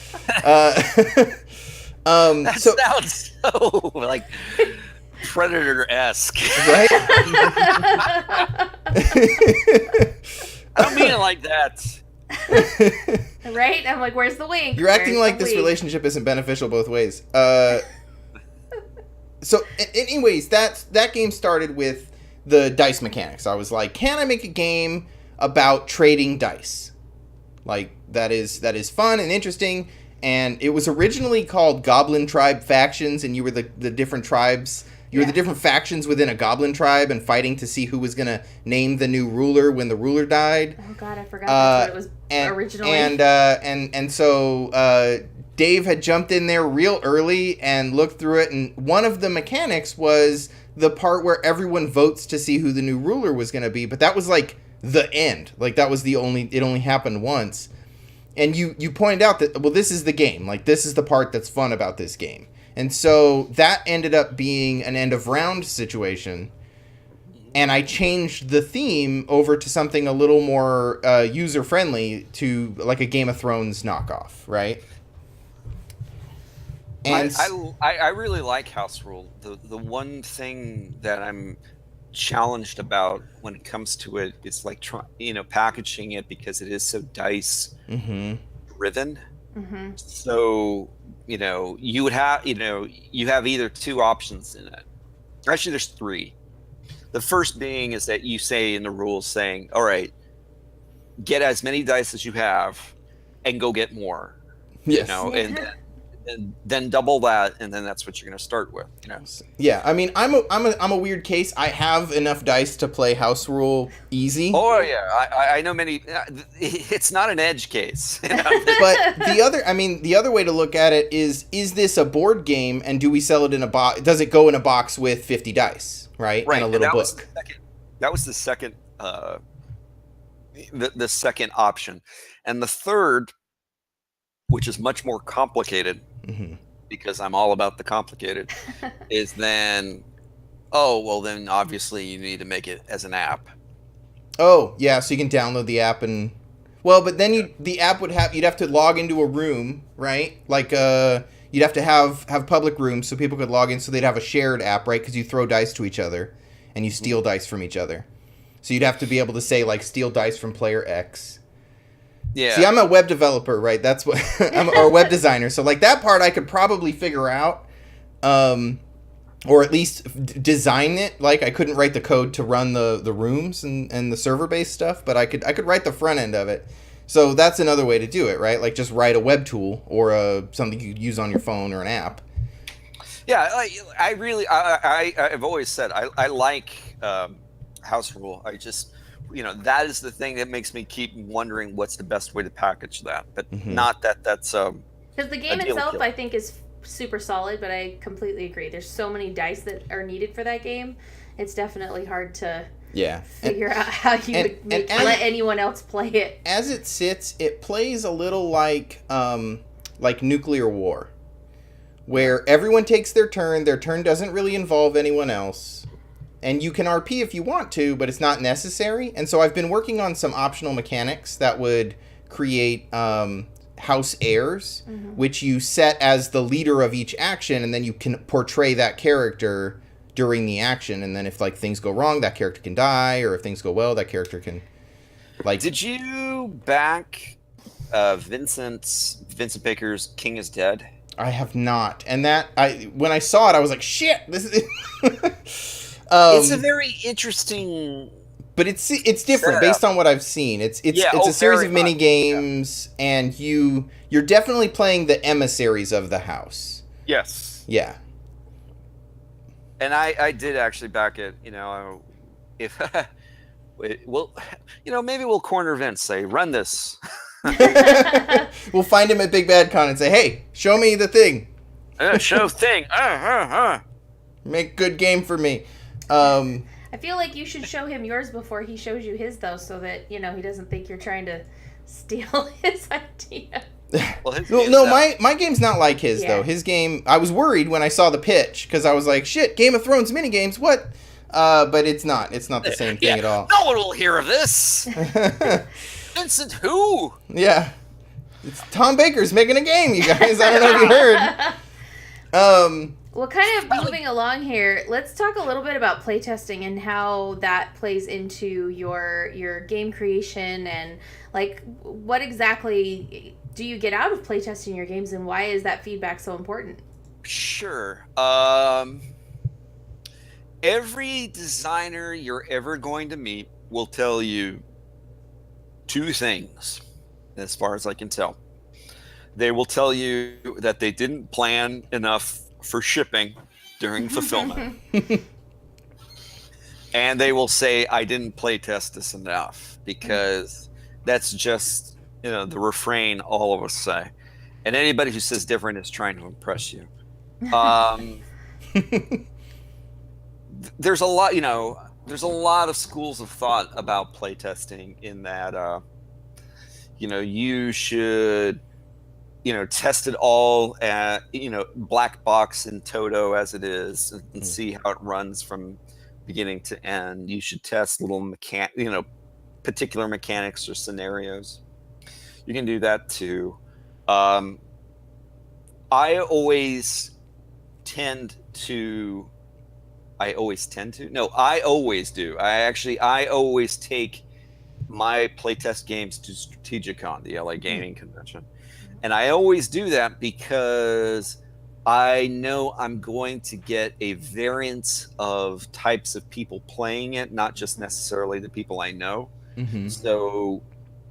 That sounds so like Predator-esque. Right? I don't mean it like that. Right? I'm like, where's the wink? You're acting Where's like the this wink? relationship isn't beneficial both ways. So, anyways, that game started with the dice mechanics. I was like, can I make a game about trading dice? Like, that is fun and interesting. And it was originally called Goblin Tribe Factions, and you were the different tribes. You were the different factions within a goblin tribe and fighting to see who was going to name the new ruler when the ruler died. Oh, God, I forgot that's what it was originally. And so Dave had jumped in there real early and looked through it, and one of the mechanics was the part where everyone votes to see who the new ruler was going to be, but that was like the end. Like, that was it only happened once. And you pointed out that, well, this is the game. Like, this is the part that's fun about this game. And so that ended up being an end of round situation. And I changed the theme over to something a little more user-friendly, to like a Game of Thrones knockoff, right? And I really like House Rule. The one thing that I'm challenged about when it comes to it is like packaging it, because it is so dice driven. Mm-hmm. So you have either two options in it. Actually, there's three. The first being is that you say in the rules saying, all right, get as many dice as you have and go get more. yes. And then double that, and then that's what you're going to start with. Yeah, I mean, I'm a weird case. I have enough dice to play House Rule easy. Oh yeah, I know many. It's not an edge case. But the other way to look at it is this a board game, and do we sell it in a box? Does it go in a box with 50 dice, right? Right, And a little book. That was the second. The second option, and the third, which is much more complicated, because I'm all about the complicated, is then, then obviously you need to make it as an app. Oh, yeah, so you can download the app and... Well, but then the app you'd have to log into a room, right? Like, you'd have to have public rooms so people could log in, so they'd have a shared app, right? Because you throw dice to each other, and you steal dice from each other. So you'd have to be able to say, like, steal dice from player X. Yeah. See, I'm a web developer, right? That's what or a web designer. So like that part I could probably figure out, or at least design it. Like I couldn't write the code to run the rooms and the server based stuff, but I could write the front end of it. So that's another way to do it, right? Like just write a web tool or something you could use on your phone or an app. Yeah, I've always said I like House Rule. I just. That is the thing that makes me keep wondering what's the best way to package that, but not that's because the game itself killer. I think is super solid, but I completely agree. There's so many dice that are needed for that game. It's definitely hard to figure out how you would let anyone else play it. As it sits, it plays a little like nuclear war, where everyone takes their turn. Their turn doesn't really involve anyone else. And you can RP if you want to, but it's not necessary. And so I've been working on some optional mechanics that would create house heirs, which you set as the leader of each action, and then you can portray that character during the action. And then if like things go wrong, that character can die, or if things go well, that character can like. Did you back Vincent Baker's King is Dead? I have not, and when I saw it, I was like, shit, this is. It's a very interesting, but it's different based on what I've seen. It's a series of mini games, and you're definitely playing the emissaries of the house. Yes. Yeah. And I did actually back it. If Well, maybe we'll corner Vince. Say, run this. We'll find him at Big Bad Con and say, "Hey, show me the thing. Show thing. Make good game for me." I feel like you should show him yours before he shows you his, though, so that he doesn't think you're trying to steal his idea. Well, no, my game's not like his though. His game, I was worried when I saw the pitch because I was like, "Shit, Game of Thrones minigames, what?" But it's not. It's not the same thing at all. No one will hear of this. Vincent who? Yeah. It's Tom Baker's making a game, you guys. I don't know if you heard. Well, kind of moving along here, let's talk a little bit about playtesting and how that plays into your game creation and, like, what exactly do you get out of playtesting your games and why is that feedback so important? Sure. Every designer you're ever going to meet will tell you two things, as far as I can tell. They will tell you that they didn't plan enough for shipping during fulfillment. And they will say, I didn't play test this enough, because that's just, the refrain all of us say. And anybody who says different is trying to impress you. There's a lot of schools of thought about playtesting in that, you should, test it all at, black box and Toto as it is and see how it runs from beginning to end. You should test little particular mechanics or scenarios. You can do that too. I always do. I always take my playtest games to Strategicon, the LA gaming convention. And I always do that because I know I'm going to get a variance of types of people playing it, not just necessarily the people I know. Mm-hmm. So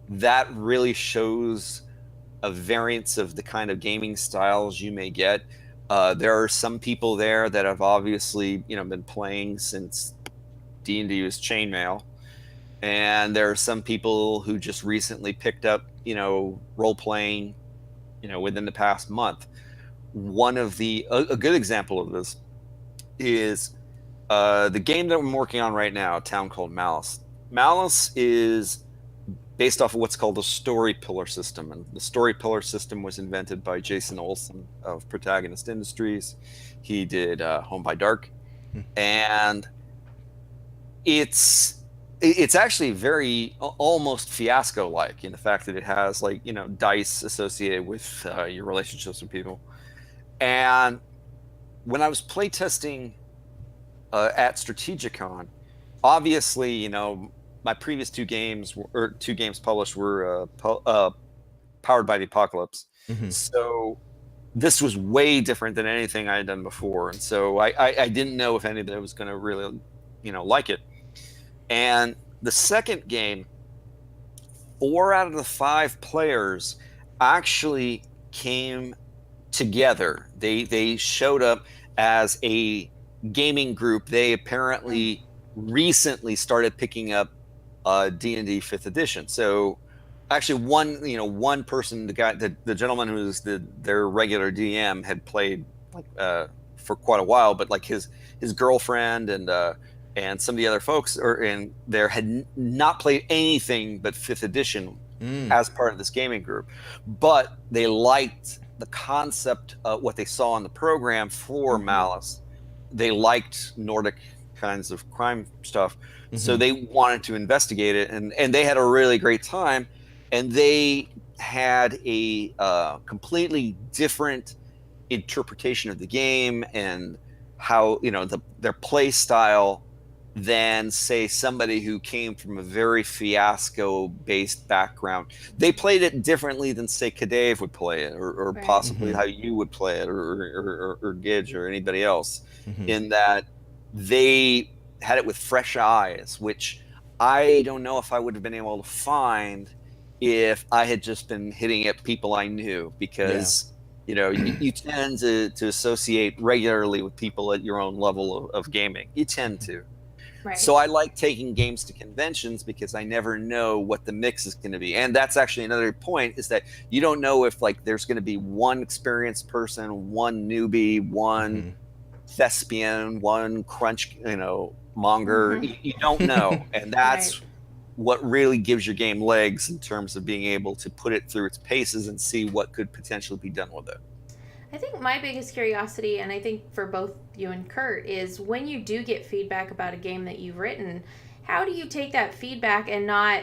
that really shows a variance of the kind of gaming styles you may get. There are some people there that have obviously, been playing since D&D was chainmail. And there are some people who just recently picked up, role-playing, within the past month. One of a good example of this is the game that I'm working on right now, a town called Malice. Malice is based off of what's called the story pillar system. And the story pillar system was invented by Jason Olson of Protagonist Industries. He did Home by Dark. And it's actually very almost fiasco-like in the fact that it has dice associated with your relationships with people. And when I was playtesting at Strategicon, obviously, my previous two games published were powered by the Apocalypse. Mm-hmm. So this was way different than anything I had done before. And so I didn't know if anybody was going to really, like it. And the second game, 4 out of the 5 players actually came together. They showed up as a gaming group. They apparently recently started picking up D&D 5th edition. So actually one person, the gentleman who was their regular DM had played for quite a while, but his girlfriend and some of the other folks had not played anything but 5th edition as part of this gaming group. But they liked the concept of what they saw in the program for Malice. They liked Nordic kinds of crime stuff. Mm-hmm. So they wanted to investigate it, and they had a really great time. And they had a completely different interpretation of the game and how, their play style than, say, somebody who came from a very fiasco-based background. They played it differently than, say, Kadave would play it, or Right. possibly how you would play it, or Gidge, or anybody else, Mm-hmm. in that they had it with fresh eyes, which I don't know if I would have been able to find if I had just been hitting at people I knew, because you tend to associate regularly with people at your own level of gaming. You tend to. Right. So I like taking games to conventions because I never know what the mix is going to be. And that's actually another point, is that you don't know if like there's going to be one experienced person, one newbie, one thespian, one crunch, monger. You don't know. And that's what really gives your game legs in terms of being able to put it through its paces and see what could potentially be done with it. I think my biggest curiosity, and I think for both you and Kurt, is when you do get feedback about a game that you've written, how do you take that feedback and not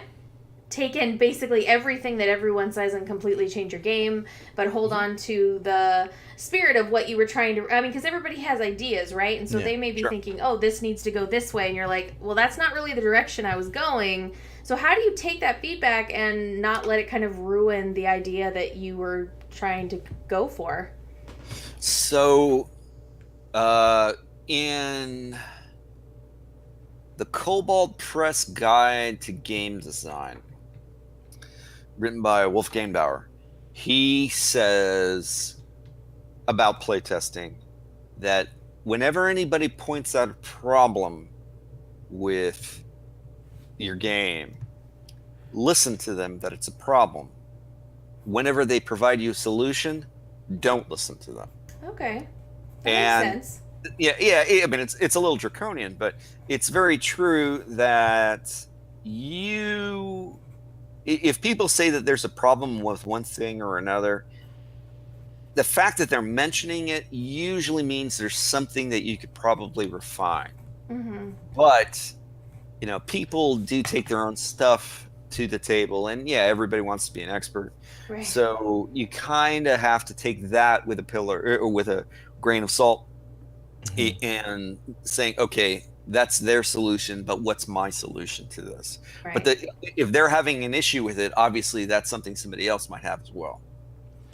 take in basically everything that everyone says and completely change your game, but hold on to the spirit of what you were trying to... I mean, because everybody has ideas, right? And so they may be thinking, oh, this needs to go this way. And you're like, well, that's not really the direction I was going. So how do you take that feedback and not let it kind of ruin the idea that you were trying to go for? So, in the Kobold Press Guide to Game Design, written by Wolfgang Bauer, he says about playtesting that whenever anybody points out a problem with your game, listen to them that it's a problem. Whenever they provide you a solution, don't listen to them. Okay. That makes sense. Yeah. I mean, it's a little draconian, but it's very true that if people say that there's a problem with one thing or another, the fact that they're mentioning it usually means there's something that you could probably refine. But, people do take their own stuff to the table, and everybody wants to be an expert. Right. So you kind of have to take that with a grain of salt, and saying, okay, that's their solution, but what's my solution to this? Right. But if they're having an issue with it, obviously that's something somebody else might have as well.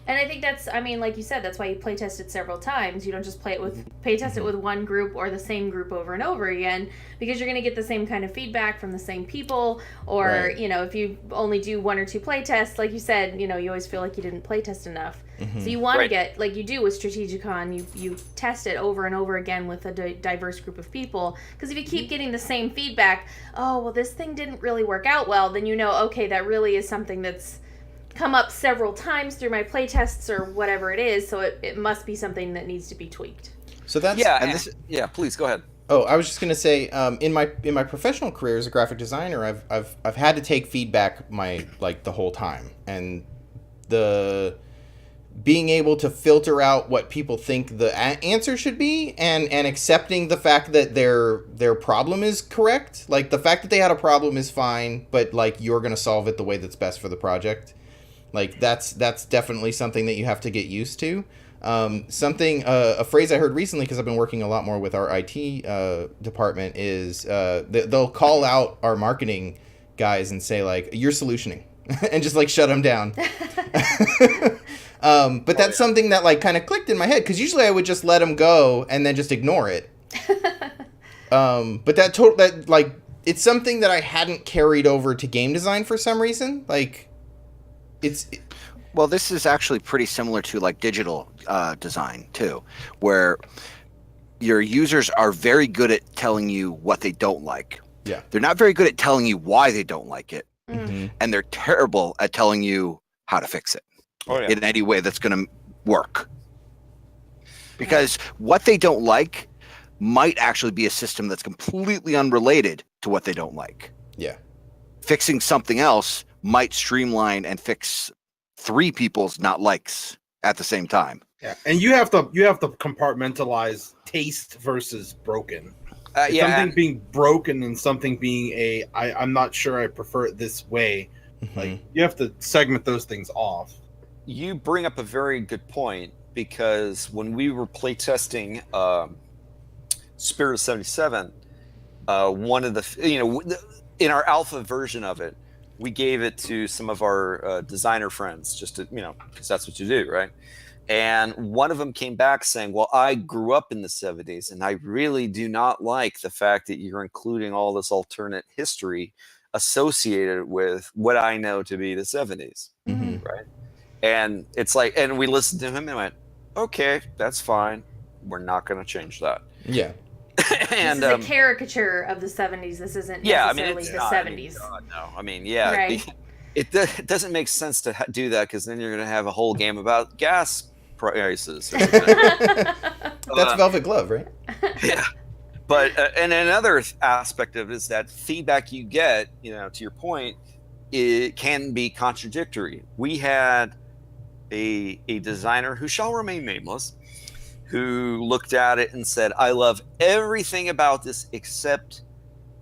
And I think that's, like you said, that's why you playtest it several times. You don't just playtest it with one group or the same group over and over again, because you're going to get the same kind of feedback from the same people. Or, if you only do one or two playtests, like you said, you always feel like you didn't playtest enough. So you want to get, like you do with Strategicon, you test it over and over again with a diverse group of people. Because if you keep getting the same feedback, oh, well, this thing didn't really work out well, then okay, that really is something that's come up several times through my playtests or whatever it is, so it must be something that needs to be tweaked. So that's please go ahead. Oh, I was just going to say, in my professional career as a graphic designer, I've had to take feedback the whole time, and the being able to filter out what people think the answer should be, and accepting the fact that their problem is correct. Like, the fact that they had a problem is fine, but you're going to solve it the way that's best for the project. That's definitely something that you have to get used to. A phrase I heard recently, because I've been working a lot more with our IT department, is they'll call out our marketing guys and say, you're solutioning, and just shut them down. But that's something that kind of clicked in my head, because usually I would just let them go and then just ignore it. But it's something that I hadn't carried over to game design for some reason. Well, this is actually pretty similar to digital design too, where your users are very good at telling you what they don't like. Yeah. They're not very good at telling you why they don't like it. And they're terrible at telling you how to fix it in any way that's going to work. Because what they don't like might actually be a system that's completely unrelated to what they don't like. Yeah. Fixing something else might streamline and fix 3 people's not likes at the same time. Yeah, and you have to compartmentalize taste versus broken. Something being broken and something being I'm not sure I prefer it this way. You have to segment those things off. You bring up a very good point, because when we were playtesting Spirit of 77, one of the in our alpha version of it, we gave it to some of our designer friends, just to, because that's what you do, right? And one of them came back saying, well, I grew up in the 70s, and I really do not like the fact that you're including all this alternate history associated with what I know to be the 70s, right? And it's and we listened to him and went, okay, that's fine. We're not going to change that. Yeah. And this is a caricature of the 70s. This isn't necessarily it's the not. 70s. No. Right. It doesn't make sense to do that, because then you're going to have a whole game about gas prices. That's Velvet Glove, right? Yeah. But and another aspect of it is that feedback you get, to your point, it can be contradictory. We had a designer who shall remain nameless, who looked at it and said, I love everything about this except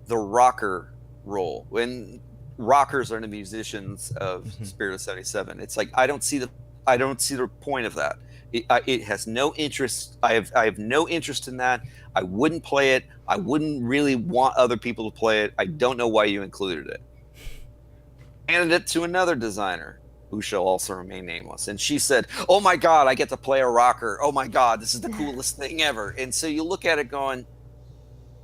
the rocker role. When rockers are the musicians of Spirit of 77, it's like I don't see the point of that. It has no interest. I have no interest in that. I wouldn't play it. I wouldn't really want other people to play it. I don't know why you included it. Handed it to another designer, who shall also remain nameless, and she said, oh my god, I get to play a rocker. Oh my god, this is the coolest thing ever. And so you look at it going,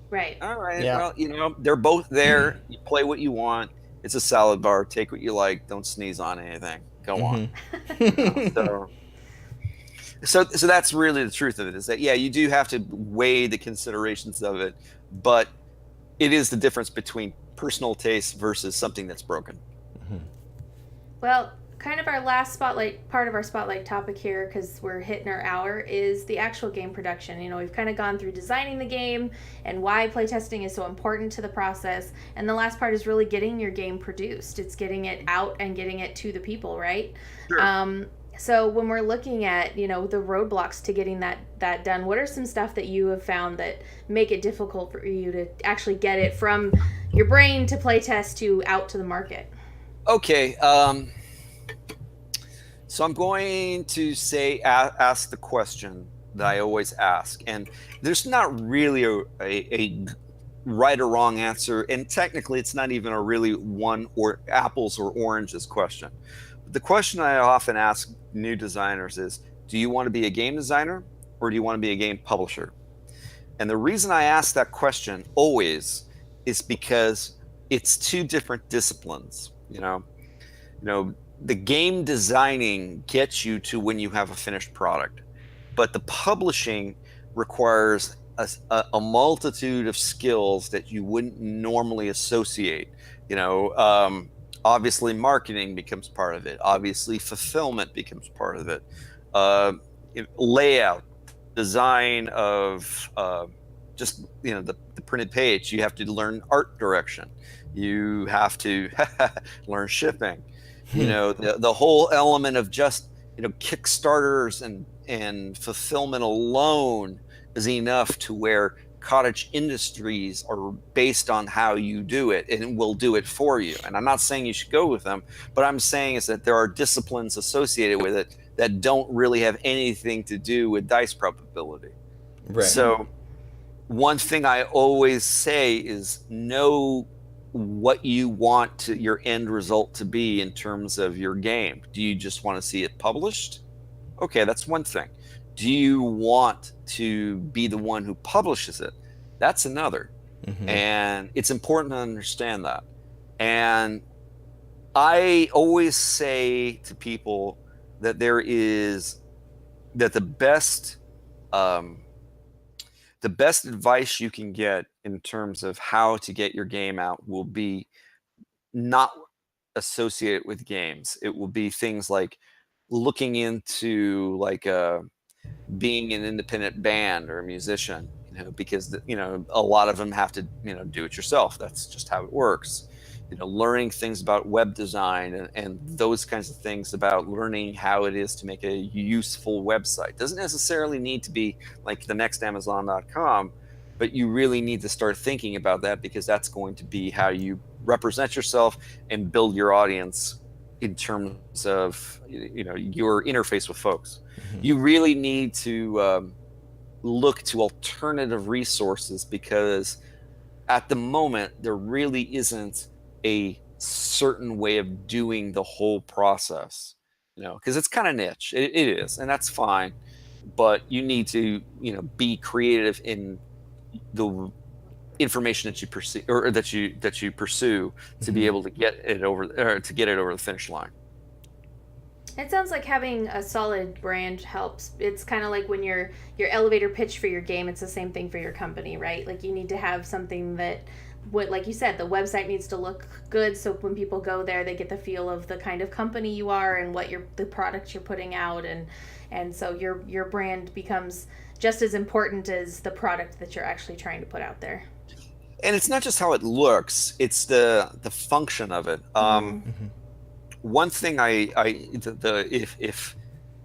right, all right, well, they're both there. You play what you want. It's a salad bar. Take what you like. Don't sneeze on anything. Go on. So that's really the truth of it, is that you do have to weigh the considerations of it, but it is the difference between personal taste versus something that's broken. Well, kind of our last part of our spotlight topic here, because we're hitting our hour, is the actual game production. We've kind of gone through designing the game and why playtesting is so important to the process, and the last part is really getting your game produced. It's getting it out and getting it to the people, right? Sure. So when we're looking at, the roadblocks to getting that done, what are some stuff that you have found that make it difficult for you to actually get it from your brain to playtest to out to the market? Okay, so I'm going to ask the question that I always ask, and there's not really a right or wrong answer, and technically it's not even a really one or apples or oranges question. But the question I often ask new designers is, do you want to be a game designer or do you want to be a game publisher? And the reason I ask that question always is because it's two different disciplines. The game designing gets you to when you have a finished product, but the publishing requires a multitude of skills that you wouldn't normally associate. Obviously marketing becomes part of it. Obviously fulfillment becomes part of it. Layout, design of just the printed page. You have to learn art direction. You have to learn shipping. The whole element of just Kickstarters and fulfillment alone is enough to where cottage industries are based on how you do it and will do it for you. And I'm not saying you should go with them, but I'm saying is that there are disciplines associated with it that don't really have anything to do with dice probability. Right. So one thing I always say is know what you want your end result to be in terms of your game. Do you just want to see it published? Okay, that's one thing. Do you want to be the one who publishes it? That's another. And it's important to understand that. And I always say to people that the best advice you can get in terms of how to get your game out will be not associated with games. It will be things like looking into being an independent band or a musician, because a lot of them have to do it yourself. That's just how it works. Learning things about web design and those kinds of things, about learning how it is to make a useful website. Doesn't necessarily need to be like the next Amazon.com, but you really need to start thinking about that, because that's going to be how you represent yourself and build your audience in terms of your interface with folks. You really need to look to alternative resources, because at the moment there really isn't a certain way of doing the whole process, because it's kind of niche. It is, and that's fine, but you need to be creative in the information that you pursue, or that you pursue, to be able to get it over the finish line. It sounds like having a solid brand helps. It's kind of like when your elevator pitch for your game, it's the same thing for your company, right? Like you need to have something that, like you said, the website needs to look good, so when people go there, they get the feel of the kind of company you are and what the product you're putting out, and so your brand becomes just as important as the product that you're actually trying to put out there. And it's not just how it looks; it's the function of it. One thing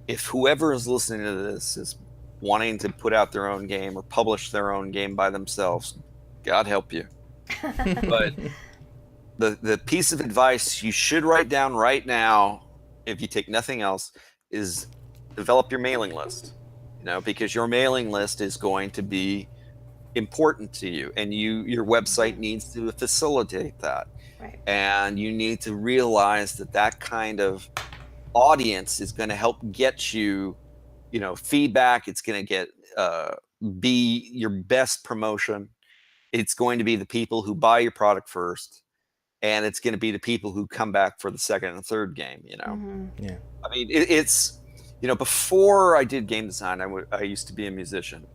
if whoever is listening to this is wanting to put out their own game or publish their own game by themselves, God help you. But the piece of advice you should write down right now, if you take nothing else, is develop your mailing list. Because your mailing list is going to be important to you, and your website needs to facilitate that. Right. And you need to realize that kind of audience is going to help get you, feedback. It's going to get be your best promotion. It's going to be the people who buy your product first, and it's going to be the people who come back for the second and third game. Yeah. I mean, it's before I did game design, I used to be a musician,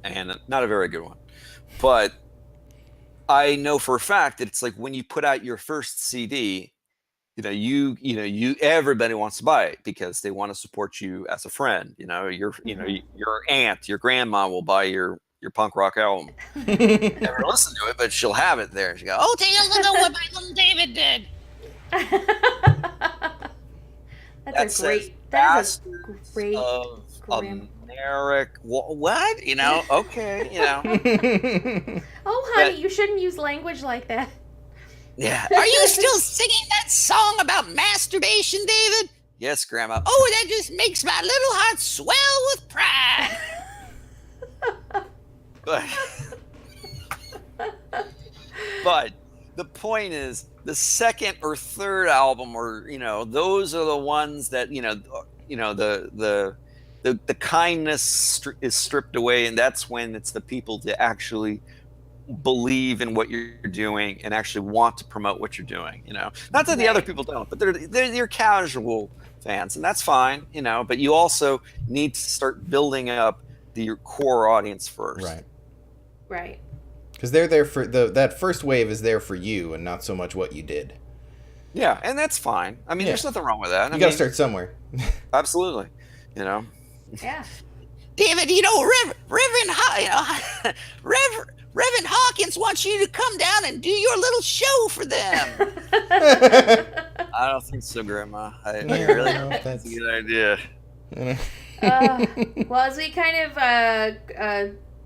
and not a very good one, but I know for a fact that it's like when you put out your first CD, everybody wants to buy it because they want to support you as a friend. Your aunt, your grandma will buy your punk rock album. Never listen to it, but she'll have it there. She go, "Oh, take a look at what my little David did." That's a great of grandma. America. What? Okay. Oh, honey, you shouldn't use language like that. Yeah. Are you still singing that song about masturbation, David? Yes, Grandma. Oh, that just makes my little heart swell with pride. But the point is, the second or third album, or those are the ones that the kindness is stripped away, and that's when it's the people to actually believe in what you're doing and actually want to promote what you're doing. Not that the other people don't, but they're your casual fans, and that's fine. But you also need to start building up your core audience first. Right. Because they're there for that first wave is there for you, and not so much what you did. Yeah, and that's fine. I mean, there's nothing wrong with that. You got to start somewhere. Absolutely. Yeah. David, Reverend Hawkins wants you to come down and do your little show for them. I don't think so, Grandma. I really don't think that's a good idea. Well, as we kind of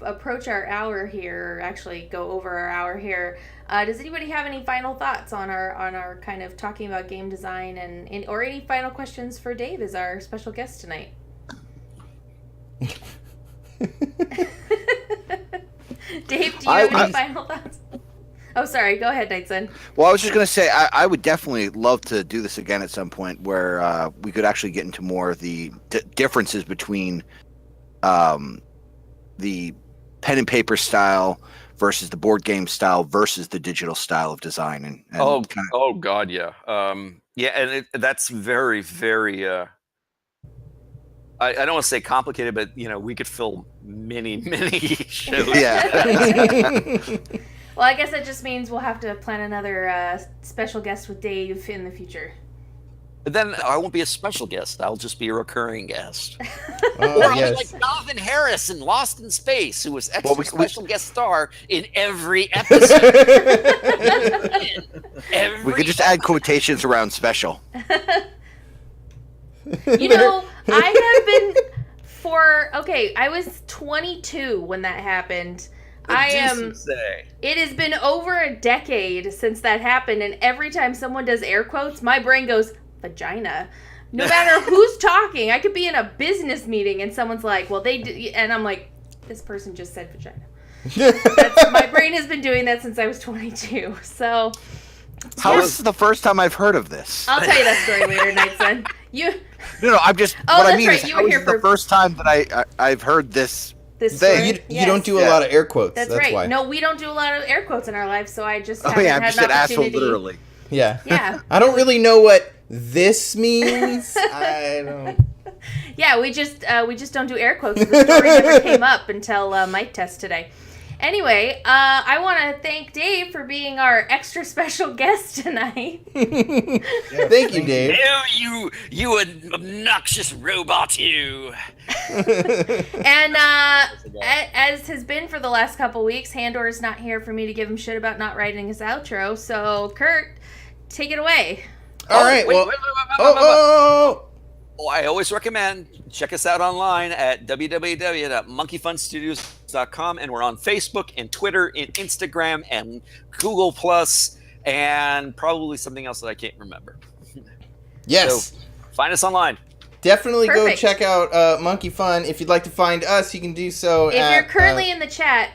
approach our hour here, or actually go over our hour here, does anybody have any final thoughts on our kind of talking about game design and or any final questions for Dave as our special guest tonight? Dave, do you have any final thoughts? Oh, sorry. Go ahead, Knightson. Well, I was just going to say, I would definitely love to do this again at some point where we could actually get into more of the differences between the pen and paper style versus the board game style versus the digital style of design. And oh God, yeah. Yeah, and that's very, very... I don't want to say complicated, but we could fill many shows. Yeah. Well, I guess that just means we'll have to plan another special guest with Dave in the future. But then I won't be a special guest. I'll just be a recurring guest. Or I'll be like Jonathan Harris in Lost in Space, who was special guest star in every episode. We could just add quotations around special. I have been I was 22 when that happened. It has been over a decade since that happened, and every time someone does air quotes, my brain goes, vagina. No matter who's talking, I could be in a business meeting and someone's like, well, they did, and I'm like, this person just said vagina. My brain has been doing that since I was 22, so... How is this the first time I've heard of this? I'll tell you that story later, Knightson. No, I'm just... Oh, what that's I mean right. is, You how were is here this the first time that I've heard this thing? You don't do a lot of air quotes. That's right. Why. No, we don't do a lot of air quotes in our lives, so I just I haven't had just an said asshole opportunity. literally. Yeah. Yeah. I don't really know what this means. I don't. Yeah, we just don't do air quotes. The story never came up until mic test today. Anyway, I want to thank Dave for being our extra special guest tonight. Thank you, Dave. Oh, you obnoxious robot, you. And as has been for the last couple weeks, Handor's not here for me to give him shit about not writing his outro. So, Kurt, take it away. All right. Wait, well, wait. Oh. I always recommend check us out online at www.monkeyfunstudios.com, and we're on Facebook and Twitter and Instagram and Google Plus and probably something else that I can't remember. Yes. So find us online. Definitely Perfect. go check out Monkey Fun. If you'd like to find us, you can do so If you're currently in the chat,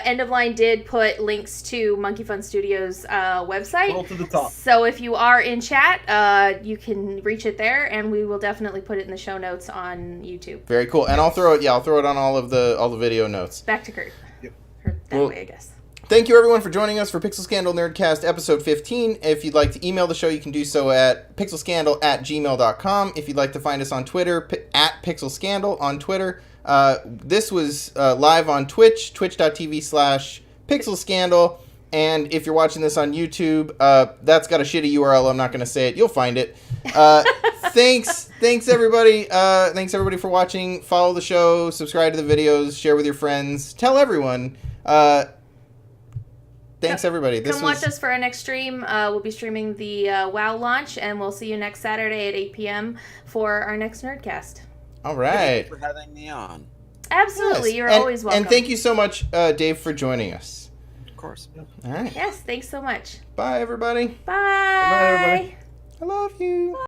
End of Line did put links to Monkeyfun Studios website. Scroll to the top. So if you are in chat, you can reach it there, and we will definitely put it in the show notes on YouTube. Very cool. And I'll throw it on all the video notes. Back to Kurt. Yep. Or that way, I guess. Thank you, everyone, for joining us for Pixel Scandal Nerdcast episode 15. If you'd like to email the show, you can do so at pixelscandal@gmail.com. If you'd like to find us on Twitter, at pixelscandal on Twitter. This was live on Twitch, twitch.tv/pixelscandal. And if you're watching this on YouTube, that's got a shitty URL. I'm not going to say it. You'll find it. Thanks, everybody. Thanks, everybody, for watching. Follow the show, subscribe to the videos, share with your friends, tell everyone. Thanks, everybody. Come watch us for our next stream. We'll be streaming the WoW launch, and we'll see you next Saturday at 8 p.m. for our next Nerdcast. All right. Thank you for having me on. Absolutely. Yes. You're always welcome. And thank you so much, Dave, for joining us. Of course. All right. Yes, thanks so much. Bye, everybody. Bye. Bye, everybody. I love you.